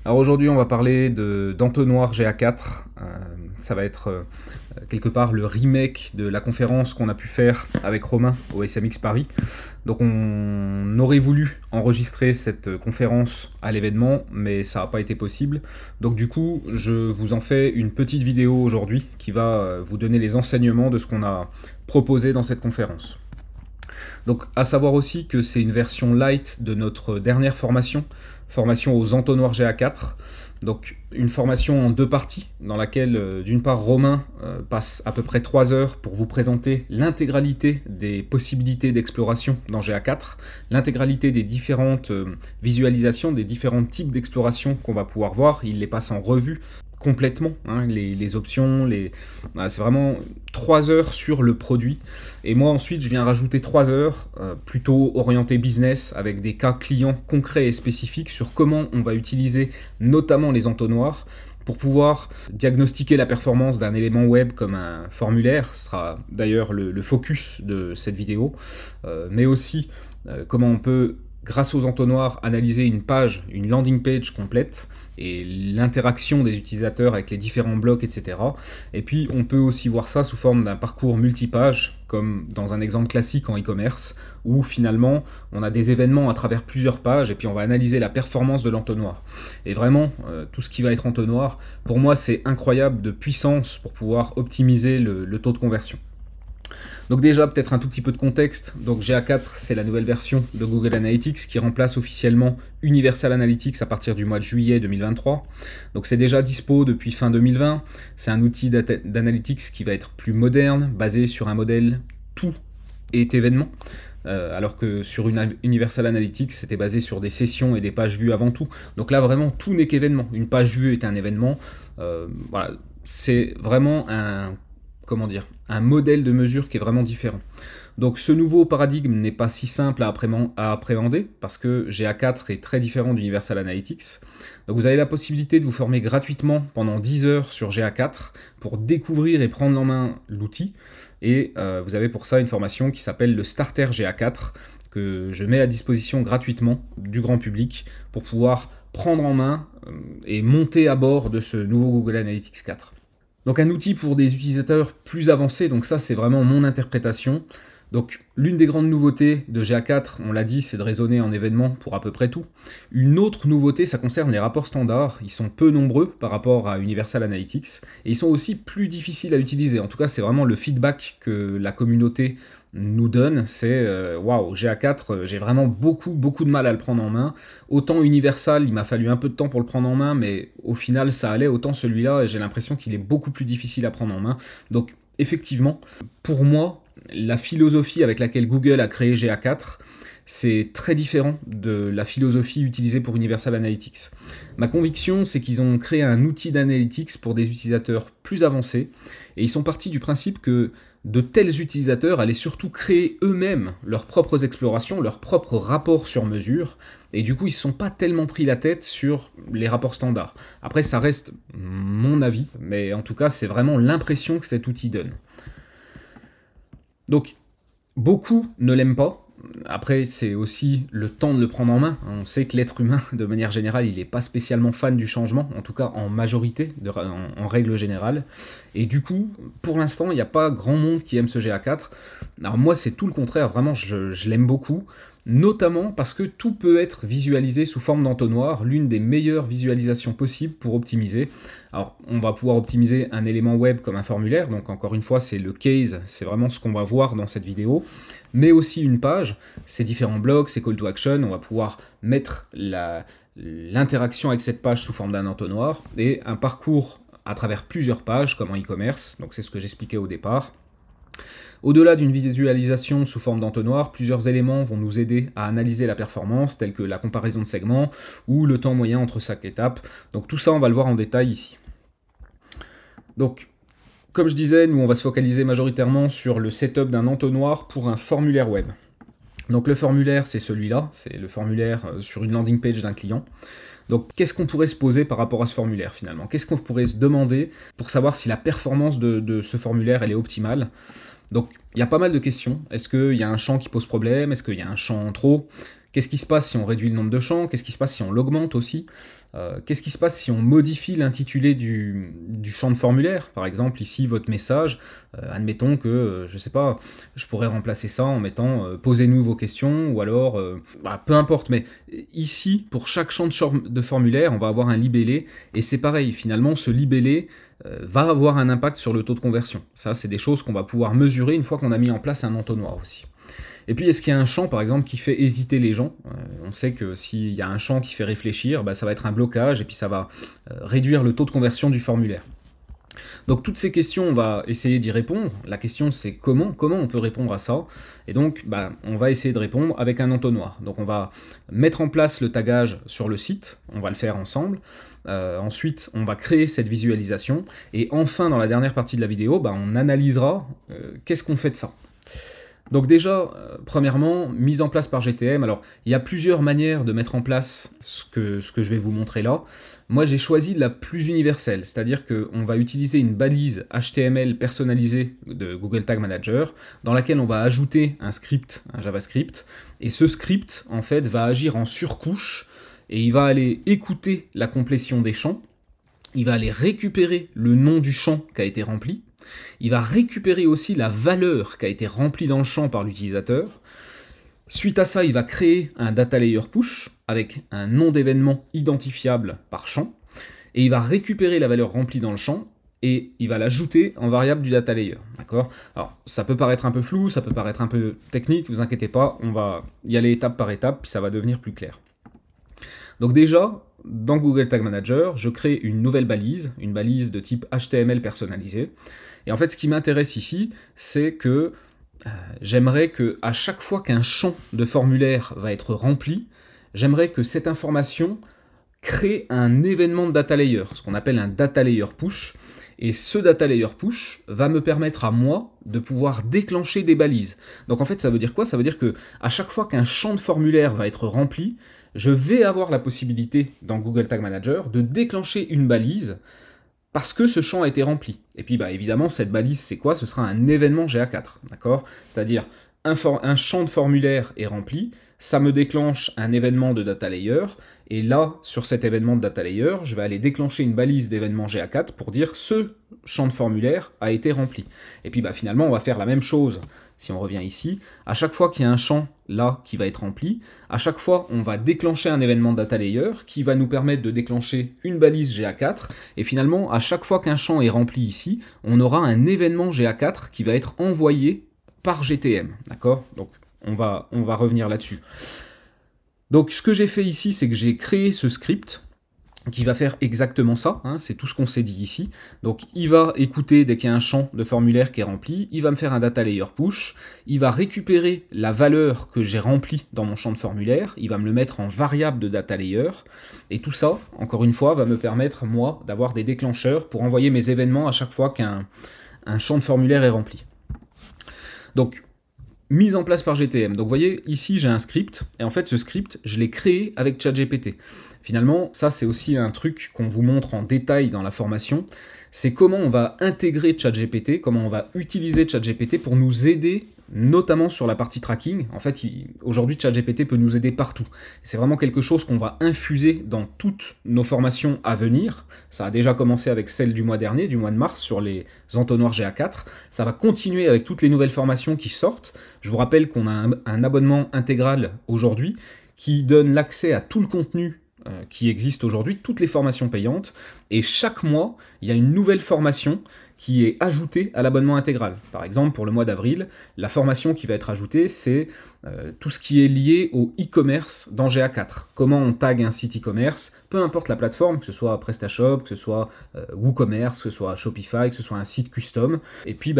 Alors aujourd'hui, on va parler d'Entonnoir GA4. Ça va être quelque part le remake de la conférence qu'on a pu faire avec Romain au SMX Paris. Donc on aurait voulu enregistrer cette conférence à l'événement, mais ça n'a pas été possible. Donc du coup, je vous en fais une petite vidéo aujourd'hui qui va vous donner les enseignements de ce qu'on a proposé dans cette conférence. Donc à savoir aussi que c'est une version light de notre dernière formation aux entonnoirs GA4. Donc une formation en deux parties, dans laquelle d'une part Romain passe à peu près 3 heures pour vous présenter l'intégralité des possibilités d'exploration dans GA4, l'intégralité des différentes visualisations, des différents types d'exploration qu'on va pouvoir voir. Il les passe en revue complètement, hein, les options, c'est vraiment 3 heures sur le produit. Et moi ensuite je viens rajouter 3 heures plutôt orienté business, avec des cas clients concrets et spécifiques sur comment on va utiliser notamment les entonnoirs pour pouvoir diagnostiquer la performance d'un élément web comme un formulaire. Ce sera d'ailleurs le focus de cette vidéo, mais aussi comment on peut, grâce aux entonnoirs, analyser une page, une landing page complète, et l'interaction des utilisateurs avec les différents blocs, etc. Et puis on peut aussi voir ça sous forme d'un parcours multipage, comme dans un exemple classique en e-commerce, où finalement on a des événements à travers plusieurs pages, et puis on va analyser la performance de l'entonnoir. Et vraiment, tout ce qui va être entonnoir, pour moi c'est incroyable de puissance pour pouvoir optimiser le taux de conversion. Donc déjà, peut-être un tout petit peu de contexte. Donc GA4, c'est la nouvelle version de Google Analytics qui remplace officiellement Universal Analytics à partir du mois de juillet 2023. Donc c'est déjà dispo depuis fin 2020. C'est un outil d'analytics qui va être plus moderne, basé sur un modèle tout est événement. Alors que sur Universal Analytics, c'était basé sur des sessions et des pages vues avant tout. Donc là, vraiment, tout n'est qu'événement. Une page vue est un événement. Voilà, c'est vraiment un modèle de mesure qui est vraiment différent. Donc ce nouveau paradigme n'est pas si simple à appréhender, parce que GA4 est très différent d'Universal Analytics. Donc vous avez la possibilité de vous former gratuitement pendant 10 heures sur GA4 pour découvrir et prendre en main l'outil. Et vous avez pour ça une formation qui s'appelle le Starter GA4, que je mets à disposition gratuitement du grand public pour pouvoir prendre en main et monter à bord de ce nouveau Google Analytics 4. Donc un outil pour des utilisateurs plus avancés, donc ça c'est vraiment mon interprétation. Donc l'une des grandes nouveautés de GA4, on l'a dit, c'est de raisonner en événement pour à peu près tout. Une autre nouveauté, ça concerne les rapports standards. Ils sont peu nombreux par rapport à Universal Analytics, et ils sont aussi plus difficiles à utiliser. En tout cas, c'est vraiment le feedback que la communauté nous donne, c'est waouh, GA4, j'ai vraiment beaucoup de mal à le prendre en main. Autant Universal, il m'a fallu un peu de temps pour le prendre en main, mais au final ça allait. Autant celui-là, j'ai l'impression qu'il est beaucoup plus difficile à prendre en main. Donc effectivement, pour moi, la philosophie avec laquelle Google a créé GA4, c'est très différent de la philosophie utilisée pour Universal Analytics. Ma conviction, c'est qu'ils ont créé un outil d'analytics pour des utilisateurs plus avancés, et ils sont partis du principe que de tels utilisateurs allaient surtout créer eux-mêmes leurs propres explorations, leurs propres rapports sur mesure, et du coup ils ne se sont pas tellement pris la tête sur les rapports standards. Après ça reste mon avis, mais en tout cas c'est vraiment l'impression que cet outil donne. Donc beaucoup ne l'aiment pas. Après, c'est aussi le temps de le prendre en main. On sait que l'être humain, de manière générale, il n'est pas spécialement fan du changement, en tout cas en majorité, en règle générale. Et du coup, pour l'instant, il n'y a pas grand monde qui aime ce GA4. Alors moi, c'est tout le contraire, vraiment, je l'aime beaucoup. Notamment parce que tout peut être visualisé sous forme d'entonnoir, l'une des meilleures visualisations possibles pour optimiser. Alors, on va pouvoir optimiser un élément web comme un formulaire, donc encore une fois, c'est le case, c'est vraiment ce qu'on va voir dans cette vidéo, mais aussi une page, ses différents blocs, ses call to action, on va pouvoir mettre l'interaction avec cette page sous forme d'un entonnoir, et un parcours à travers plusieurs pages, comme en e-commerce, donc c'est ce que j'expliquais au départ. Au-delà d'une visualisation sous forme d'entonnoir, plusieurs éléments vont nous aider à analyser la performance, tels que la comparaison de segments ou le temps moyen entre chaque étape. Donc tout ça, on va le voir en détail ici. Donc, comme je disais, nous on va se focaliser majoritairement sur le setup d'un entonnoir pour un formulaire web. Donc le formulaire, c'est celui-là, c'est le formulaire sur une landing page d'un client. Donc qu'est-ce qu'on pourrait se poser par rapport à ce formulaire finalement? Qu'est-ce qu'on pourrait se demander pour savoir si la performance de ce formulaire elle est optimale? Donc il y a pas mal de questions. Est-ce qu'il y a un champ qui pose problème? Est-ce qu'il y a un champ en trop? Qu'est-ce qui se passe si on réduit le nombre de champs? Qu'est-ce qui se passe si on l'augmente aussi? Qu'est-ce qui se passe si on modifie l'intitulé du champ de formulaire? Par exemple, ici, votre message, admettons que, je sais pas, je pourrais remplacer ça en mettant posez-nous vos questions, ou alors, peu importe, mais ici, pour chaque champ de formulaire, on va avoir un libellé, et c'est pareil, finalement, ce libellé va avoir un impact sur le taux de conversion. Ça, c'est des choses qu'on va pouvoir mesurer une fois qu'on a mis en place un entonnoir aussi. Et puis, est-ce qu'il y a un champ, par exemple, qui fait hésiter les gens? On sait que s'il y a un champ qui fait réfléchir, ça va être un blocage, et puis ça va réduire le taux de conversion du formulaire. Donc toutes ces questions, on va essayer d'y répondre. La question, c'est comment on peut répondre à ça? Et donc, on va essayer de répondre avec un entonnoir. Donc on va mettre en place le tagage sur le site, on va le faire ensemble. Ensuite, on va créer cette visualisation. Et enfin, dans la dernière partie de la vidéo, on analysera qu'est-ce qu'on fait de ça. Donc déjà, premièrement, mise en place par GTM. Alors, il y a plusieurs manières de mettre en place ce que je vais vous montrer là. Moi, j'ai choisi la plus universelle, c'est-à-dire qu'on va utiliser une balise HTML personnalisée de Google Tag Manager, dans laquelle on va ajouter un script, un JavaScript, et ce script, en fait, va agir en surcouche, et il va aller écouter la complétion des champs, il va aller récupérer le nom du champ qui a été rempli, il va récupérer aussi la valeur qui a été remplie dans le champ par l'utilisateur. Suite à ça, il va créer un data layer push avec un nom d'événement identifiable par champ. Et il va récupérer la valeur remplie dans le champ et il va l'ajouter en variable du data layer. D'accord? Alors, ça peut paraître un peu flou, ça peut paraître un peu technique, vous inquiétez pas, on va y aller étape par étape, puis ça va devenir plus clair. Donc déjà, dans Google Tag Manager, je crée une nouvelle balise, une balise de type HTML personnalisé. Et en fait, ce qui m'intéresse ici, c'est que j'aimerais qu'à chaque fois qu'un champ de formulaire va être rempli, j'aimerais que cette information crée un événement de data layer, ce qu'on appelle un data layer push. Et ce data layer push va me permettre à moi de pouvoir déclencher des balises. Donc en fait, ça veut dire quoi? Ça veut dire que à chaque fois qu'un champ de formulaire va être rempli, je vais avoir la possibilité dans Google Tag Manager de déclencher une balise parce que ce champ a été rempli. Et puis évidemment, cette balise, c'est quoi? Ce sera un événement GA4, d'accord? C'est-à-dire un champ de formulaire est rempli, ça me déclenche un événement de data layer, et là, sur cet événement de data layer, je vais aller déclencher une balise d'événement GA4 pour dire ce champ de formulaire a été rempli. Et puis finalement, on va faire la même chose, si on revient ici, à chaque fois qu'il y a un champ là qui va être rempli, à chaque fois on va déclencher un événement de data layer qui va nous permettre de déclencher une balise GA4, et finalement, à chaque fois qu'un champ est rempli ici, on aura un événement GA4 qui va être envoyé par GTM, d'accord? Donc on va revenir là-dessus. Donc ce que j'ai fait ici, c'est que j'ai créé ce script qui va faire exactement ça, hein, c'est tout ce qu'on s'est dit ici. Donc il va écouter dès qu'il y a un champ de formulaire qui est rempli, il va me faire un data layer push, il va récupérer la valeur que j'ai remplie dans mon champ de formulaire, il va me le mettre en variable de data layer, et tout ça, encore une fois, va me permettre, moi, d'avoir des déclencheurs pour envoyer mes événements à chaque fois qu'un champ de formulaire est rempli. Donc, mise en place par GTM. Donc vous voyez, ici j'ai un script, et en fait ce script, je l'ai créé avec ChatGPT. Finalement, ça c'est aussi un truc qu'on vous montre en détail dans la formation, c'est comment on va intégrer ChatGPT, comment on va utiliser ChatGPT pour nous aider, notamment sur la partie tracking. En fait, aujourd'hui, ChatGPT peut nous aider partout. C'est vraiment quelque chose qu'on va infuser dans toutes nos formations à venir. Ça a déjà commencé avec celle du mois dernier, du mois de mars, sur les entonnoirs GA4. Ça va continuer avec toutes les nouvelles formations qui sortent. Je vous rappelle qu'on a un abonnement intégral aujourd'hui qui donne l'accès à tout le contenu qui existe aujourd'hui, toutes les formations payantes, et chaque mois, il y a une nouvelle formation qui est ajoutée à l'abonnement intégral. Par exemple, pour le mois d'avril, la formation qui va être ajoutée, c'est tout ce qui est lié au e-commerce dans GA4. Comment on tag un site e-commerce, peu importe la plateforme, que ce soit PrestaShop, que ce soit WooCommerce, que ce soit Shopify, que ce soit un site custom. Et puis,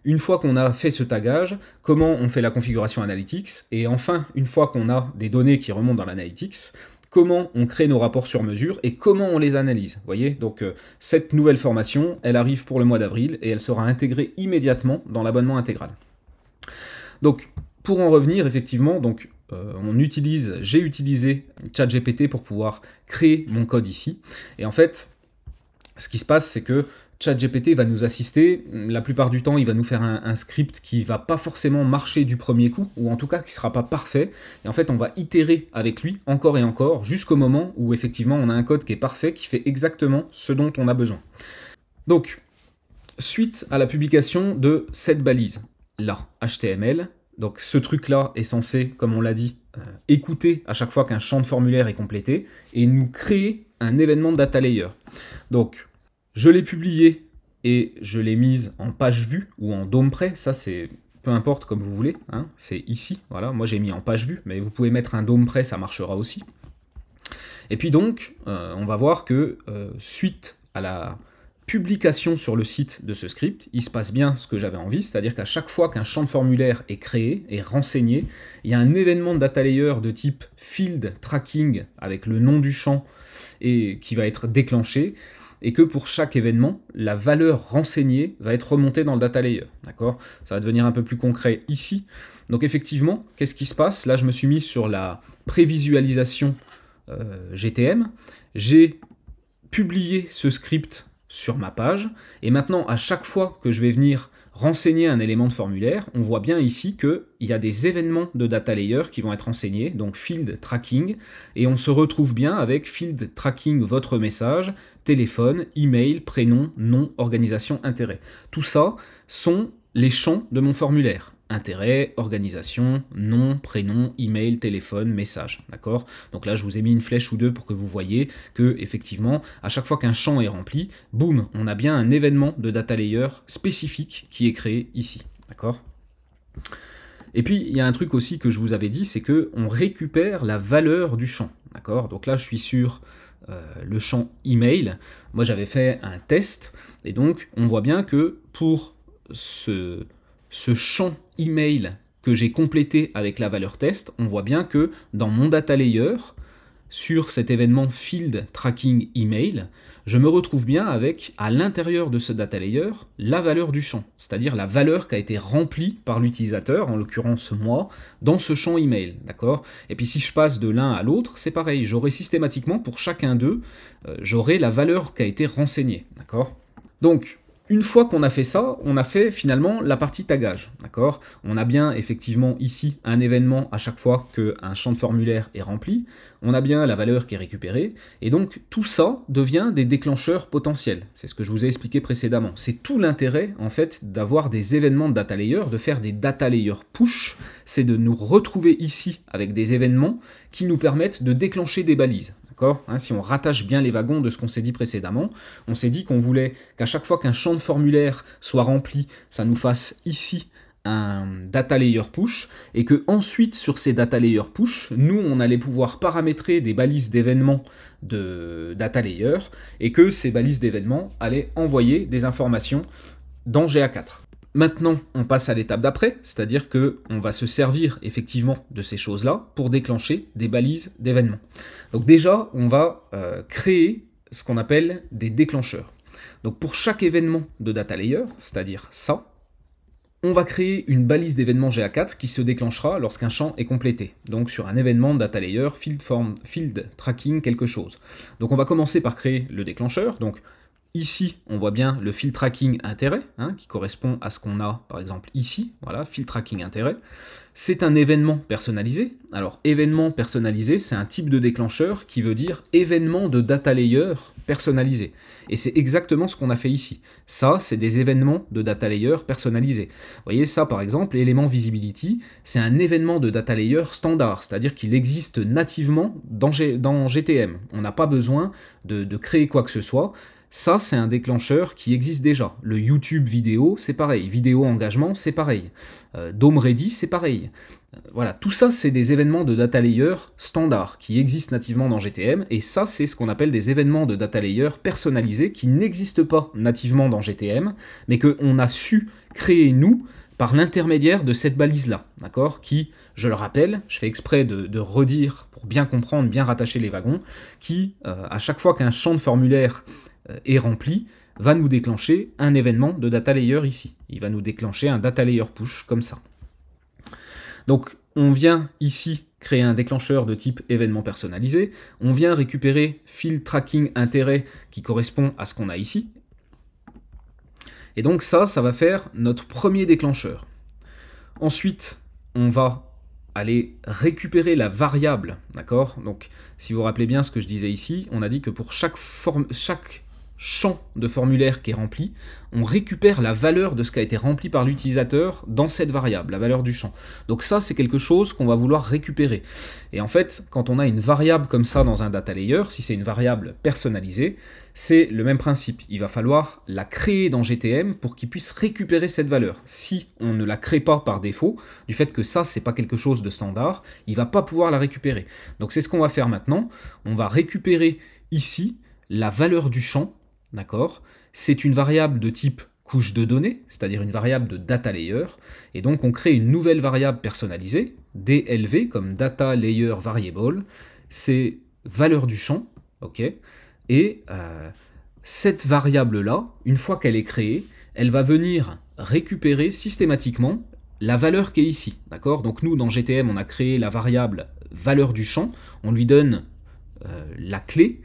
une fois qu'on a fait ce tagage, comment on fait la configuration Analytics, et enfin, une fois qu'on a des données qui remontent dans l'Analytics, comment on crée nos rapports sur mesure et comment on les analyse. Vous voyez, donc cette nouvelle formation, elle arrive pour le mois d'avril et elle sera intégrée immédiatement dans l'abonnement intégral. Donc, pour en revenir, effectivement, donc j'ai utilisé ChatGPT pour pouvoir créer mon code ici. Et en fait, ce qui se passe, c'est que ChatGPT va nous assister. La plupart du temps, il va nous faire un script qui va pas forcément marcher du premier coup, ou en tout cas qui sera pas parfait. Et en fait, on va itérer avec lui encore et encore, jusqu'au moment où effectivement on a un code qui est parfait, qui fait exactement ce dont on a besoin. Donc, suite à la publication de cette balise, là, HTML, donc ce truc-là est censé, comme on l'a dit, écouter à chaque fois qu'un champ de formulaire est complété, et nous créer un événement de data layer. Donc, je l'ai publié et je l'ai mise en page vue ou en DOM près, ça c'est peu importe comme vous voulez, hein, c'est ici, voilà, moi j'ai mis en page vue, mais vous pouvez mettre un DOM près, ça marchera aussi. Et puis donc, on va voir que suite à la publication sur le site de ce script, il se passe bien ce que j'avais envie, c'est-à-dire qu'à chaque fois qu'un champ de formulaire est créé, est renseigné, il y a un événement de data layer de type field tracking avec le nom du champ et qui va être déclenché, et que pour chaque événement, la valeur renseignée va être remontée dans le data layer. D'accord ? Ça va devenir un peu plus concret ici. Donc effectivement, qu'est-ce qui se passe ? Là, je me suis mis sur la prévisualisation GTM. J'ai publié ce script sur ma page, et maintenant, à chaque fois que je vais venir renseigner un élément de formulaire, on voit bien ici qu'il y a des événements de data layer qui vont être renseignés, donc field tracking, et on se retrouve bien avec field tracking votre message, téléphone, email, prénom, nom, organisation, intérêt. Tout ça sont les champs de mon formulaire. Intérêt, organisation, nom, prénom, email, téléphone, message. D'accord ? Donc là, je vous ai mis une flèche ou deux pour que vous voyez que, effectivement, à chaque fois qu'un champ est rempli, boum, on a bien un événement de data layer spécifique qui est créé ici. D'accord ? Et puis, il y a un truc aussi que je vous avais dit, c'est qu'on récupère la valeur du champ. D'accord ? Donc là, je suis sur le champ email. Moi, j'avais fait un test, et donc, on voit bien que pour ce champ email que j'ai complété avec la valeur test, on voit bien que dans mon data layer, sur cet événement field tracking email, je me retrouve bien avec, à l'intérieur de ce data layer, la valeur du champ, c'est-à-dire la valeur qui a été remplie par l'utilisateur, en l'occurrence moi, dans ce champ email, d'accord ? Et puis si je passe de l'un à l'autre, c'est pareil, j'aurai systématiquement, pour chacun d'eux, j'aurai la valeur qui a été renseignée, d'accord ? Donc, une fois qu'on a fait ça, on a fait finalement la partie tagage, d'accord ? On a bien effectivement ici un événement à chaque fois qu'un champ de formulaire est rempli, on a bien la valeur qui est récupérée, et donc tout ça devient des déclencheurs potentiels. C'est ce que je vous ai expliqué précédemment. C'est tout l'intérêt en fait d'avoir des événements de data layer, de faire des data layer push, c'est de nous retrouver ici avec des événements qui nous permettent de déclencher des balises. Si on rattache bien les wagons de ce qu'on s'est dit précédemment, on s'est dit qu'on voulait qu'à chaque fois qu'un champ de formulaire soit rempli, ça nous fasse ici un data layer push, et que ensuite sur ces data layer push, nous on allait pouvoir paramétrer des balises d'événements de data layer, et que ces balises d'événements allaient envoyer des informations dans GA4. Maintenant, on passe à l'étape d'après, c'est-à-dire qu'on va se servir effectivement de ces choses-là pour déclencher des balises d'événements. Donc déjà, on va créer ce qu'on appelle des déclencheurs. Donc pour chaque événement de data layer, c'est-à-dire ça, on va créer une balise d'événement GA4 qui se déclenchera lorsqu'un champ est complété. Donc sur un événement de data layer, field tracking, quelque chose. Donc on va commencer par créer le déclencheur. Donc ici, on voit bien le field tracking intérêt, qui correspond à ce qu'on a, par exemple, ici. Voilà, field tracking intérêt. C'est un événement personnalisé. Alors, événement personnalisé, c'est un type de déclencheur qui veut dire événement de data layer personnalisé. Et c'est exactement ce qu'on a fait ici. Ça, c'est des événements de data layer personnalisés. Vous voyez, ça, par exemple, l'élément visibility, c'est un événement de data layer standard, c'est-à-dire qu'il existe nativement dans GTM. On n'a pas besoin de créer quoi que ce soit. Ça, c'est un déclencheur qui existe déjà. Le YouTube vidéo, c'est pareil. Vidéo engagement, c'est pareil. DOM Ready, c'est pareil. Voilà, tout ça, c'est des événements de data layer standard qui existent nativement dans GTM. Et ça, c'est ce qu'on appelle des événements de data layer personnalisés qui n'existent pas nativement dans GTM, mais qu'on a su créer, nous, par l'intermédiaire de cette balise-là, d'accord ? Qui, je le rappelle, je fais exprès de redire pour bien comprendre, bien rattacher les wagons, qui, à chaque fois qu'un champ de formulaire est rempli, va nous déclencher un événement de data layer ici. Il va nous déclencher un data layer push comme ça. Donc on vient ici créer un déclencheur de type événement personnalisé, on vient récupérer field tracking intérêt qui correspond à ce qu'on a ici, Et donc ça va faire notre premier déclencheur. Ensuite, on va aller récupérer la variable, d'accord? Donc, si vous vous rappelez bien ce que je disais ici, on a dit que pour chaque champ de formulaire qui est rempli, on récupère la valeur de ce qui a été rempli par l'utilisateur dans cette variable, la valeur du champ. Donc ça, c'est quelque chose qu'on va vouloir récupérer. Et en fait, quand on a une variable comme ça dans un data layer, si c'est une variable personnalisée, c'est le même principe. Il va falloir la créer dans GTM pour qu'il puisse récupérer cette valeur. Si on ne la crée pas par défaut, du fait que ça, c'est pas quelque chose de standard, il va pas pouvoir la récupérer. Donc c'est ce qu'on va faire maintenant. On va récupérer ici la valeur du champ. D'accord? C'est une variable de type couche de données, c'est-à-dire une variable de data layer, et donc on crée une nouvelle variable personnalisée, DLV, comme data layer variable, c'est valeur du champ, ok? Et cette variable-là, une fois qu'elle est créée, elle va venir récupérer systématiquement la valeur qui est ici, d'accord? Donc nous, dans GTM, on a créé la variable valeur du champ, on lui donne la clé,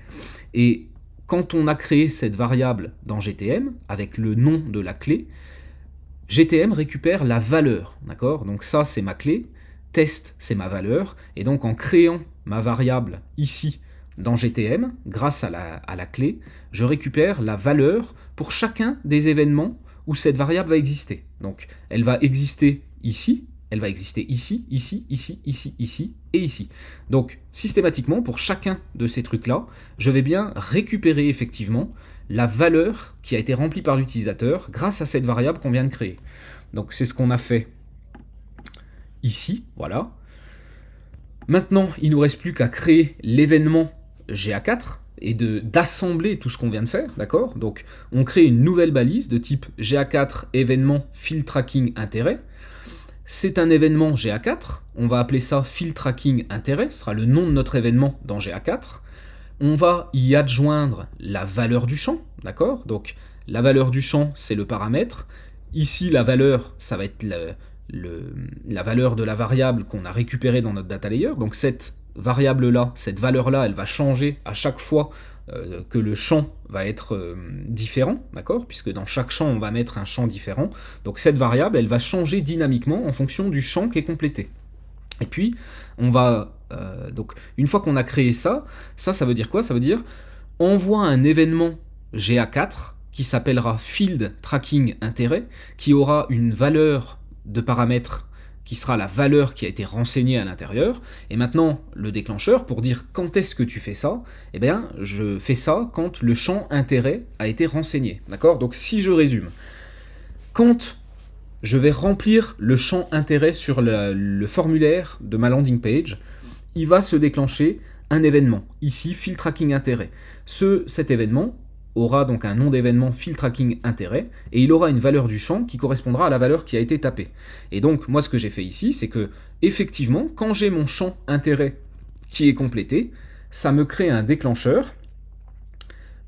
et quand on a créé cette variable dans GTM, avec le nom de la clé, GTM récupère la valeur, d'accord? Donc ça, c'est ma clé, test, c'est ma valeur, et donc en créant ma variable ici dans GTM, grâce à la clé, je récupère la valeur pour chacun des événements où cette variable va exister. Donc elle va exister ici, elle va exister ici, ici, ici, ici, ici et ici. Donc, systématiquement, pour chacun de ces trucs-là, je vais bien récupérer effectivement la valeur qui a été remplie par l'utilisateur grâce à cette variable qu'on vient de créer. Donc, c'est ce qu'on a fait ici, voilà. Maintenant, il ne nous reste plus qu'à créer l'événement GA4 et d'assembler tout ce qu'on vient de faire, d'accord? Donc, on crée une nouvelle balise de type GA4 événement field tracking intérêt. C'est un événement GA4, on va appeler ça field tracking intérêt, ce sera le nom de notre événement dans GA4. On va y adjoindre la valeur du champ, d'accord? Donc la valeur du champ, c'est le paramètre. Ici, la valeur, ça va être la valeur de la variable qu'on a récupérée dans notre data layer. Donc cette variable-là, cette valeur-là, elle va changer à chaque fois que le champ va être différent, d'accord? Puisque dans chaque champ, on va mettre un champ différent. Donc cette variable, elle va changer dynamiquement en fonction du champ qui est complété. Et puis, on va... donc, une fois qu'on a créé ça, ça veut dire quoi? Ça veut dire, envoie un événement GA4 qui s'appellera field tracking intérêt, qui aura une valeur de paramètre qui sera la valeur qui a été renseignée à l'intérieur. Et maintenant, le déclencheur, pour dire quand est-ce que tu fais ça, eh bien, je fais ça quand le champ intérêt a été renseigné. D'accord? Donc, si je résume, quand je vais remplir le champ intérêt sur le formulaire de ma landing page, il va se déclencher un événement. Ici, field tracking intérêt. Cet événement aura donc un nom d'événement field tracking intérêt, et il aura une valeur du champ qui correspondra à la valeur qui a été tapée. Et donc, moi, ce que j'ai fait ici, c'est que, effectivement, quand j'ai mon champ intérêt qui est complété, ça me crée un déclencheur.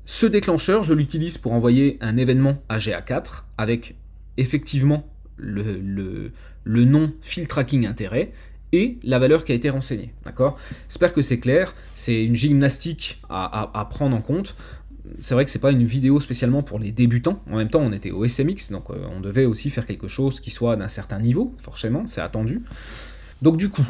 Ce déclencheur, je l'utilise pour envoyer un événement à GA4 avec, effectivement, le nom field tracking intérêt et la valeur qui a été renseignée. D'accord? J'espère que c'est clair. C'est une gymnastique à prendre en compte. C'est vrai que c'est pas une vidéo spécialement pour les débutants. En même temps, on était au SMX, donc on devait aussi faire quelque chose qui soit d'un certain niveau, forcément, c'est attendu. Donc du coup,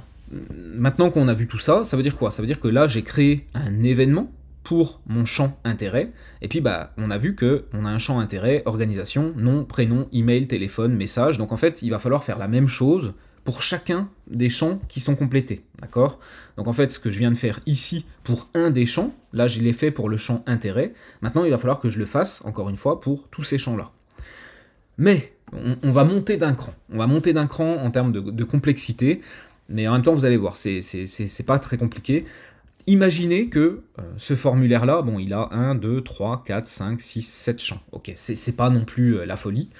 maintenant qu'on a vu tout ça, ça veut dire quoi? Ça veut dire que là, j'ai créé un événement pour mon champ intérêt, et puis bah, on a vu qu'on a un champ intérêt, organisation, nom, prénom, email, téléphone, message, donc en fait, il va falloir faire la même chose pour chacun des champs qui sont complétés, d'accord? Donc en fait, ce que je viens de faire ici pour un des champs, là je l'ai fait pour le champ intérêt, maintenant il va falloir que je le fasse, encore une fois, pour tous ces champs-là. Mais on va monter d'un cran, en termes de complexité, mais en même temps, vous allez voir, c'est pas très compliqué. Imaginez que ce formulaire-là, bon, il a 1, 2, 3, 4, 5, 6, 7 champs, ok, c'est pas non plus la folie.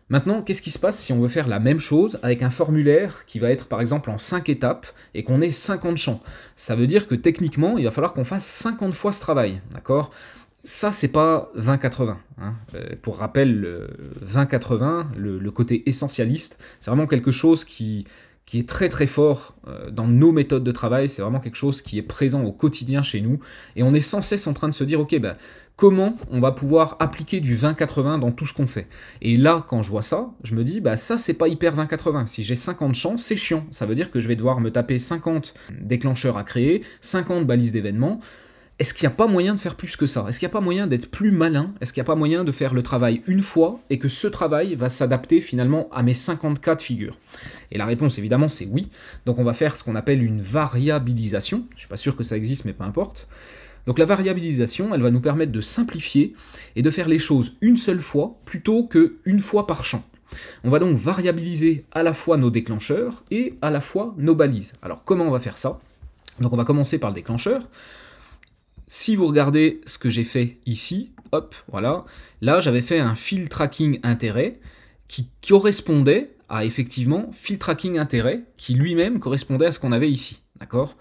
Maintenant, qu'est-ce qui se passe si on veut faire la même chose avec un formulaire qui va être par exemple en 5 étapes et qu'on ait 50 champs? Ça veut dire que techniquement, il va falloir qu'on fasse 50 fois ce travail, d'accord? Ça, c'est pas 20-80. Hein. Pour rappel, le 20-80, le côté essentialiste, c'est vraiment quelque chose qui qui est très très fort dans nos méthodes de travail, c'est vraiment quelque chose qui est présent au quotidien chez nous, et on est sans cesse en train de se dire, ok, ben, comment on va pouvoir appliquer du 20-80 dans tout ce qu'on fait. Et là, quand je vois ça, je me dis, bah ça c'est pas hyper 20-80, si j'ai 50 champs, c'est chiant, ça veut dire que je vais devoir me taper 50 déclencheurs à créer, 50 balises d'événements. Est-ce qu'il n'y a pas moyen de faire plus que ça? Est-ce qu'il n'y a pas moyen d'être plus malin? Est-ce qu'il n'y a pas moyen de faire le travail une fois et que ce travail va s'adapter finalement à mes 50 cas de figure? Et la réponse évidemment c'est oui. Donc on va faire ce qu'on appelle une variabilisation. Je ne suis pas sûr que ça existe mais peu importe. Donc la variabilisation, elle va nous permettre de simplifier et de faire les choses une seule fois plutôt qu'une fois par champ. On va donc variabiliser à la fois nos déclencheurs et à la fois nos balises. Alors comment on va faire ça? Donc on va commencer par le déclencheur. Si vous regardez ce que j'ai fait ici, hop, voilà, là j'avais fait un field tracking intérêt qui correspondait à effectivement field tracking intérêt qui lui-même correspondait à ce qu'on avait ici, d'accord?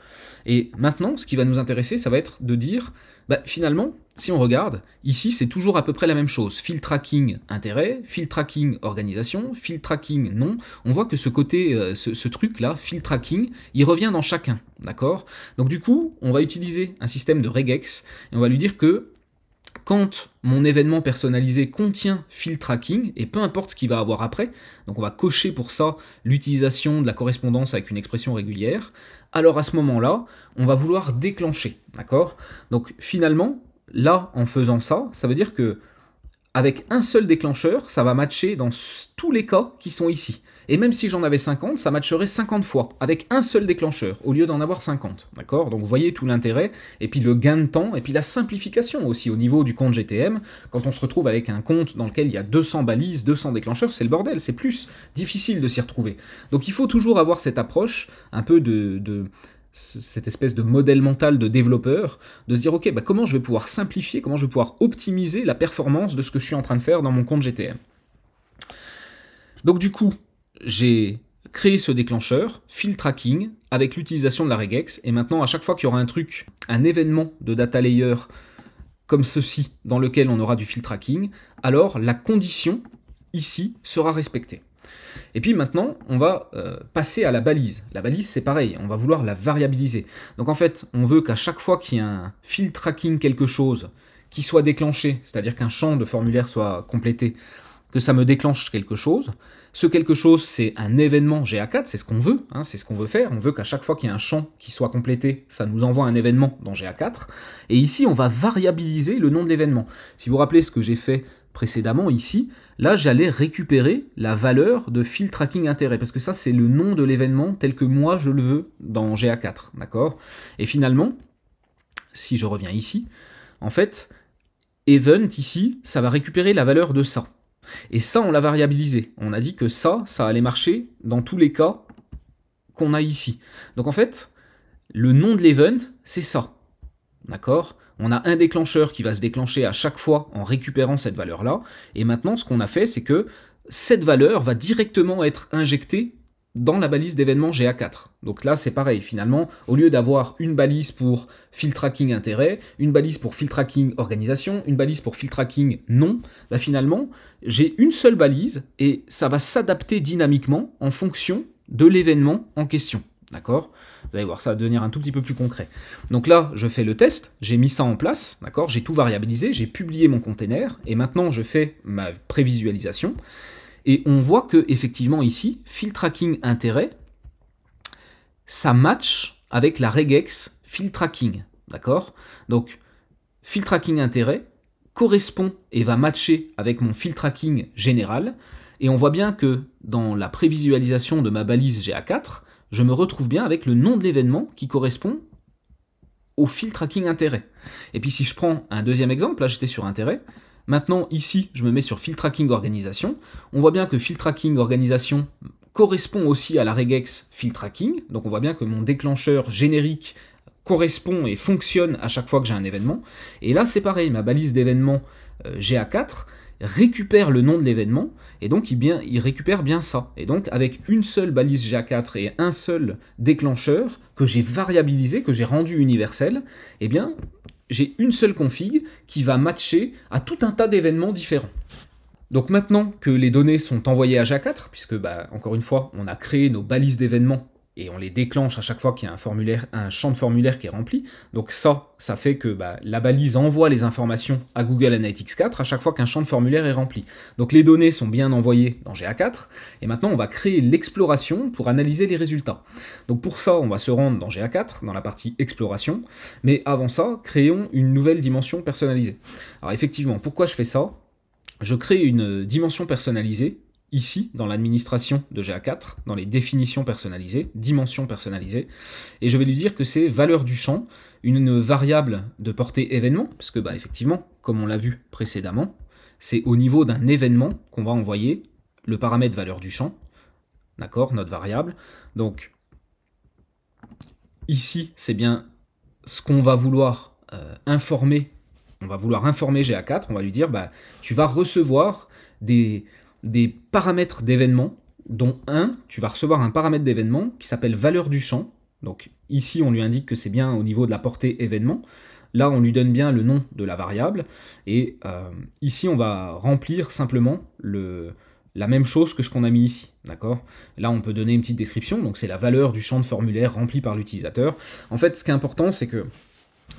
Et maintenant, ce qui va nous intéresser, ça va être de dire, bah, finalement, si on regarde, ici c'est toujours à peu près la même chose, field tracking intérêt, field tracking organisation, field tracking non, on voit que ce côté, ce truc-là, field tracking, il revient dans chacun, d'accord? Donc du coup, on va utiliser un système de regex, et on va lui dire que quand mon événement personnalisé contient field tracking, et peu importe ce qu'il va avoir après, donc on va cocher pour ça l'utilisation de la correspondance avec une expression régulière, alors à ce moment-là, on va vouloir déclencher, d'accord? Donc finalement, là, en faisant ça, ça veut dire que avec un seul déclencheur, ça va matcher dans tous les cas qui sont ici. Et même si j'en avais 50, ça matcherait 50 fois, avec un seul déclencheur, au lieu d'en avoir 50. D'accord? Donc vous voyez tout l'intérêt, et puis le gain de temps, et puis la simplification aussi au niveau du compte GTM. Quand on se retrouve avec un compte dans lequel il y a 200 balises, 200 déclencheurs, c'est le bordel, c'est plus difficile de s'y retrouver. Donc il faut toujours avoir cette approche, un peu cette espèce de modèle mental de développeur, de se dire ok, bah comment je vais pouvoir simplifier, comment je vais pouvoir optimiser la performance de ce que je suis en train de faire dans mon compte GTM. Donc du coup, j'ai créé ce déclencheur, field tracking, avec l'utilisation de la regex, et maintenant à chaque fois qu'il y aura un truc, un événement de data layer comme ceci, dans lequel on aura du field tracking, alors la condition ici sera respectée. Et puis maintenant, on va passer à la balise. La balise, c'est pareil, on va vouloir la variabiliser. Donc en fait, on veut qu'à chaque fois qu'il y a un field tracking quelque chose qui soit déclenché, c'est-à-dire qu'un champ de formulaire soit complété, que ça me déclenche quelque chose. Ce quelque chose, c'est un événement GA4, c'est ce qu'on veut, hein, c'est ce qu'on veut faire. On veut qu'à chaque fois qu'il y a un champ qui soit complété, ça nous envoie un événement dans GA4. Et ici, on va variabiliser le nom de l'événement. Si vous vous rappelez ce que j'ai fait précédemment ici, là j'allais récupérer la valeur de field tracking intérêt, parce que ça c'est le nom de l'événement tel que moi je le veux dans GA4, d'accord? Et finalement, si je reviens ici, en fait, event ici, ça va récupérer la valeur de ça. Et ça on l'a variabilisé, on a dit que ça allait marcher dans tous les cas qu'on a ici. Donc en fait, le nom de l'event, c'est ça, d'accord? On a un déclencheur qui va se déclencher à chaque fois en récupérant cette valeur-là. Et maintenant, ce qu'on a fait, c'est que cette valeur va directement être injectée dans la balise d'événement GA4. Donc là, c'est pareil. Finalement, au lieu d'avoir une balise pour field tracking intérêt, une balise pour field tracking organisation, une balise pour field tracking non, bah finalement, j'ai une seule balise et ça va s'adapter dynamiquement en fonction de l'événement en question. D'accord? Vous allez voir, ça va devenir un tout petit peu plus concret. Donc là, je fais le test, j'ai mis ça en place, d'accord? J'ai tout variabilisé, j'ai publié mon container, et maintenant je fais ma prévisualisation, et on voit que effectivement ici, field tracking intérêt, ça match avec la regex field tracking, d'accord? Donc, field tracking intérêt correspond et va matcher avec mon field tracking général, et on voit bien que dans la prévisualisation de ma balise GA4, je me retrouve bien avec le nom de l'événement qui correspond au field tracking intérêt. Et puis si je prends un deuxième exemple, là j'étais sur intérêt, maintenant ici je me mets sur field tracking organisation, on voit bien que field tracking organisation correspond aussi à la regex field tracking, donc on voit bien que mon déclencheur générique correspond et fonctionne à chaque fois que j'ai un événement, et là c'est pareil, ma balise d'événement GA4 récupère le nom de l'événement, et donc il récupère bien ça. Et donc avec une seule balise GA4 et un seul déclencheur que j'ai variabilisé, que j'ai rendu universel, eh bien j'ai une seule config qui va matcher à tout un tas d'événements différents. Donc maintenant que les données sont envoyées à GA4, puisque encore une fois, on a créé nos balises d'événements et on les déclenche à chaque fois qu'il y a un champ de formulaire qui est rempli. Donc ça fait que la balise envoie les informations à Google Analytics 4 à chaque fois qu'un champ de formulaire est rempli. Donc les données sont bien envoyées dans GA4, et maintenant on va créer l'exploration pour analyser les résultats. Donc pour ça, on va se rendre dans GA4, dans la partie exploration, mais avant ça, créons une nouvelle dimension personnalisée. Alors effectivement, pourquoi je fais ça ? Je crée une dimension personnalisée, ici, dans l'administration de GA4, dans les définitions personnalisées, dimension personnalisée, et je vais lui dire que c'est valeur du champ, une variable de portée événement, parce que effectivement, comme on l'a vu précédemment, c'est au niveau d'un événement qu'on va envoyer le paramètre valeur du champ, d'accord, notre variable. Donc, ici, c'est bien ce qu'on va vouloir informer. On va vouloir informer GA4, on va lui dire, tu vas recevoir des paramètres d'événement, dont tu vas recevoir un paramètre d'événement qui s'appelle valeur du champ. Donc ici, on lui indique que c'est bien au niveau de la portée événement. Là, on lui donne bien le nom de la variable. Et ici, on va remplir simplement la même chose que ce qu'on a mis ici. D'accord ? Là, on peut donner une petite description. Donc c'est la valeur du champ de formulaire rempli par l'utilisateur. En fait, ce qui est important, c'est que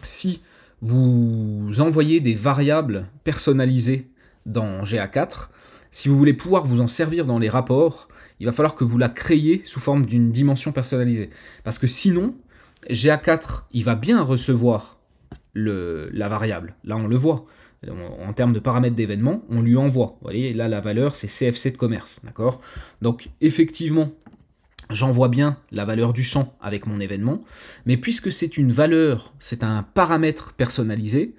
si vous envoyez des variables personnalisées dans GA4, si vous voulez pouvoir vous en servir dans les rapports, il va falloir que vous la créiez sous forme d'une dimension personnalisée. Parce que sinon, GA4, il va bien recevoir la variable. Là, on le voit. En termes de paramètres d'événement, on lui envoie. Vous voyez, là, la valeur, c'est CFC de commerce. D'accord ? Donc, effectivement, j'envoie bien la valeur du champ avec mon événement, mais puisque c'est une valeur, c'est un paramètre personnalisé,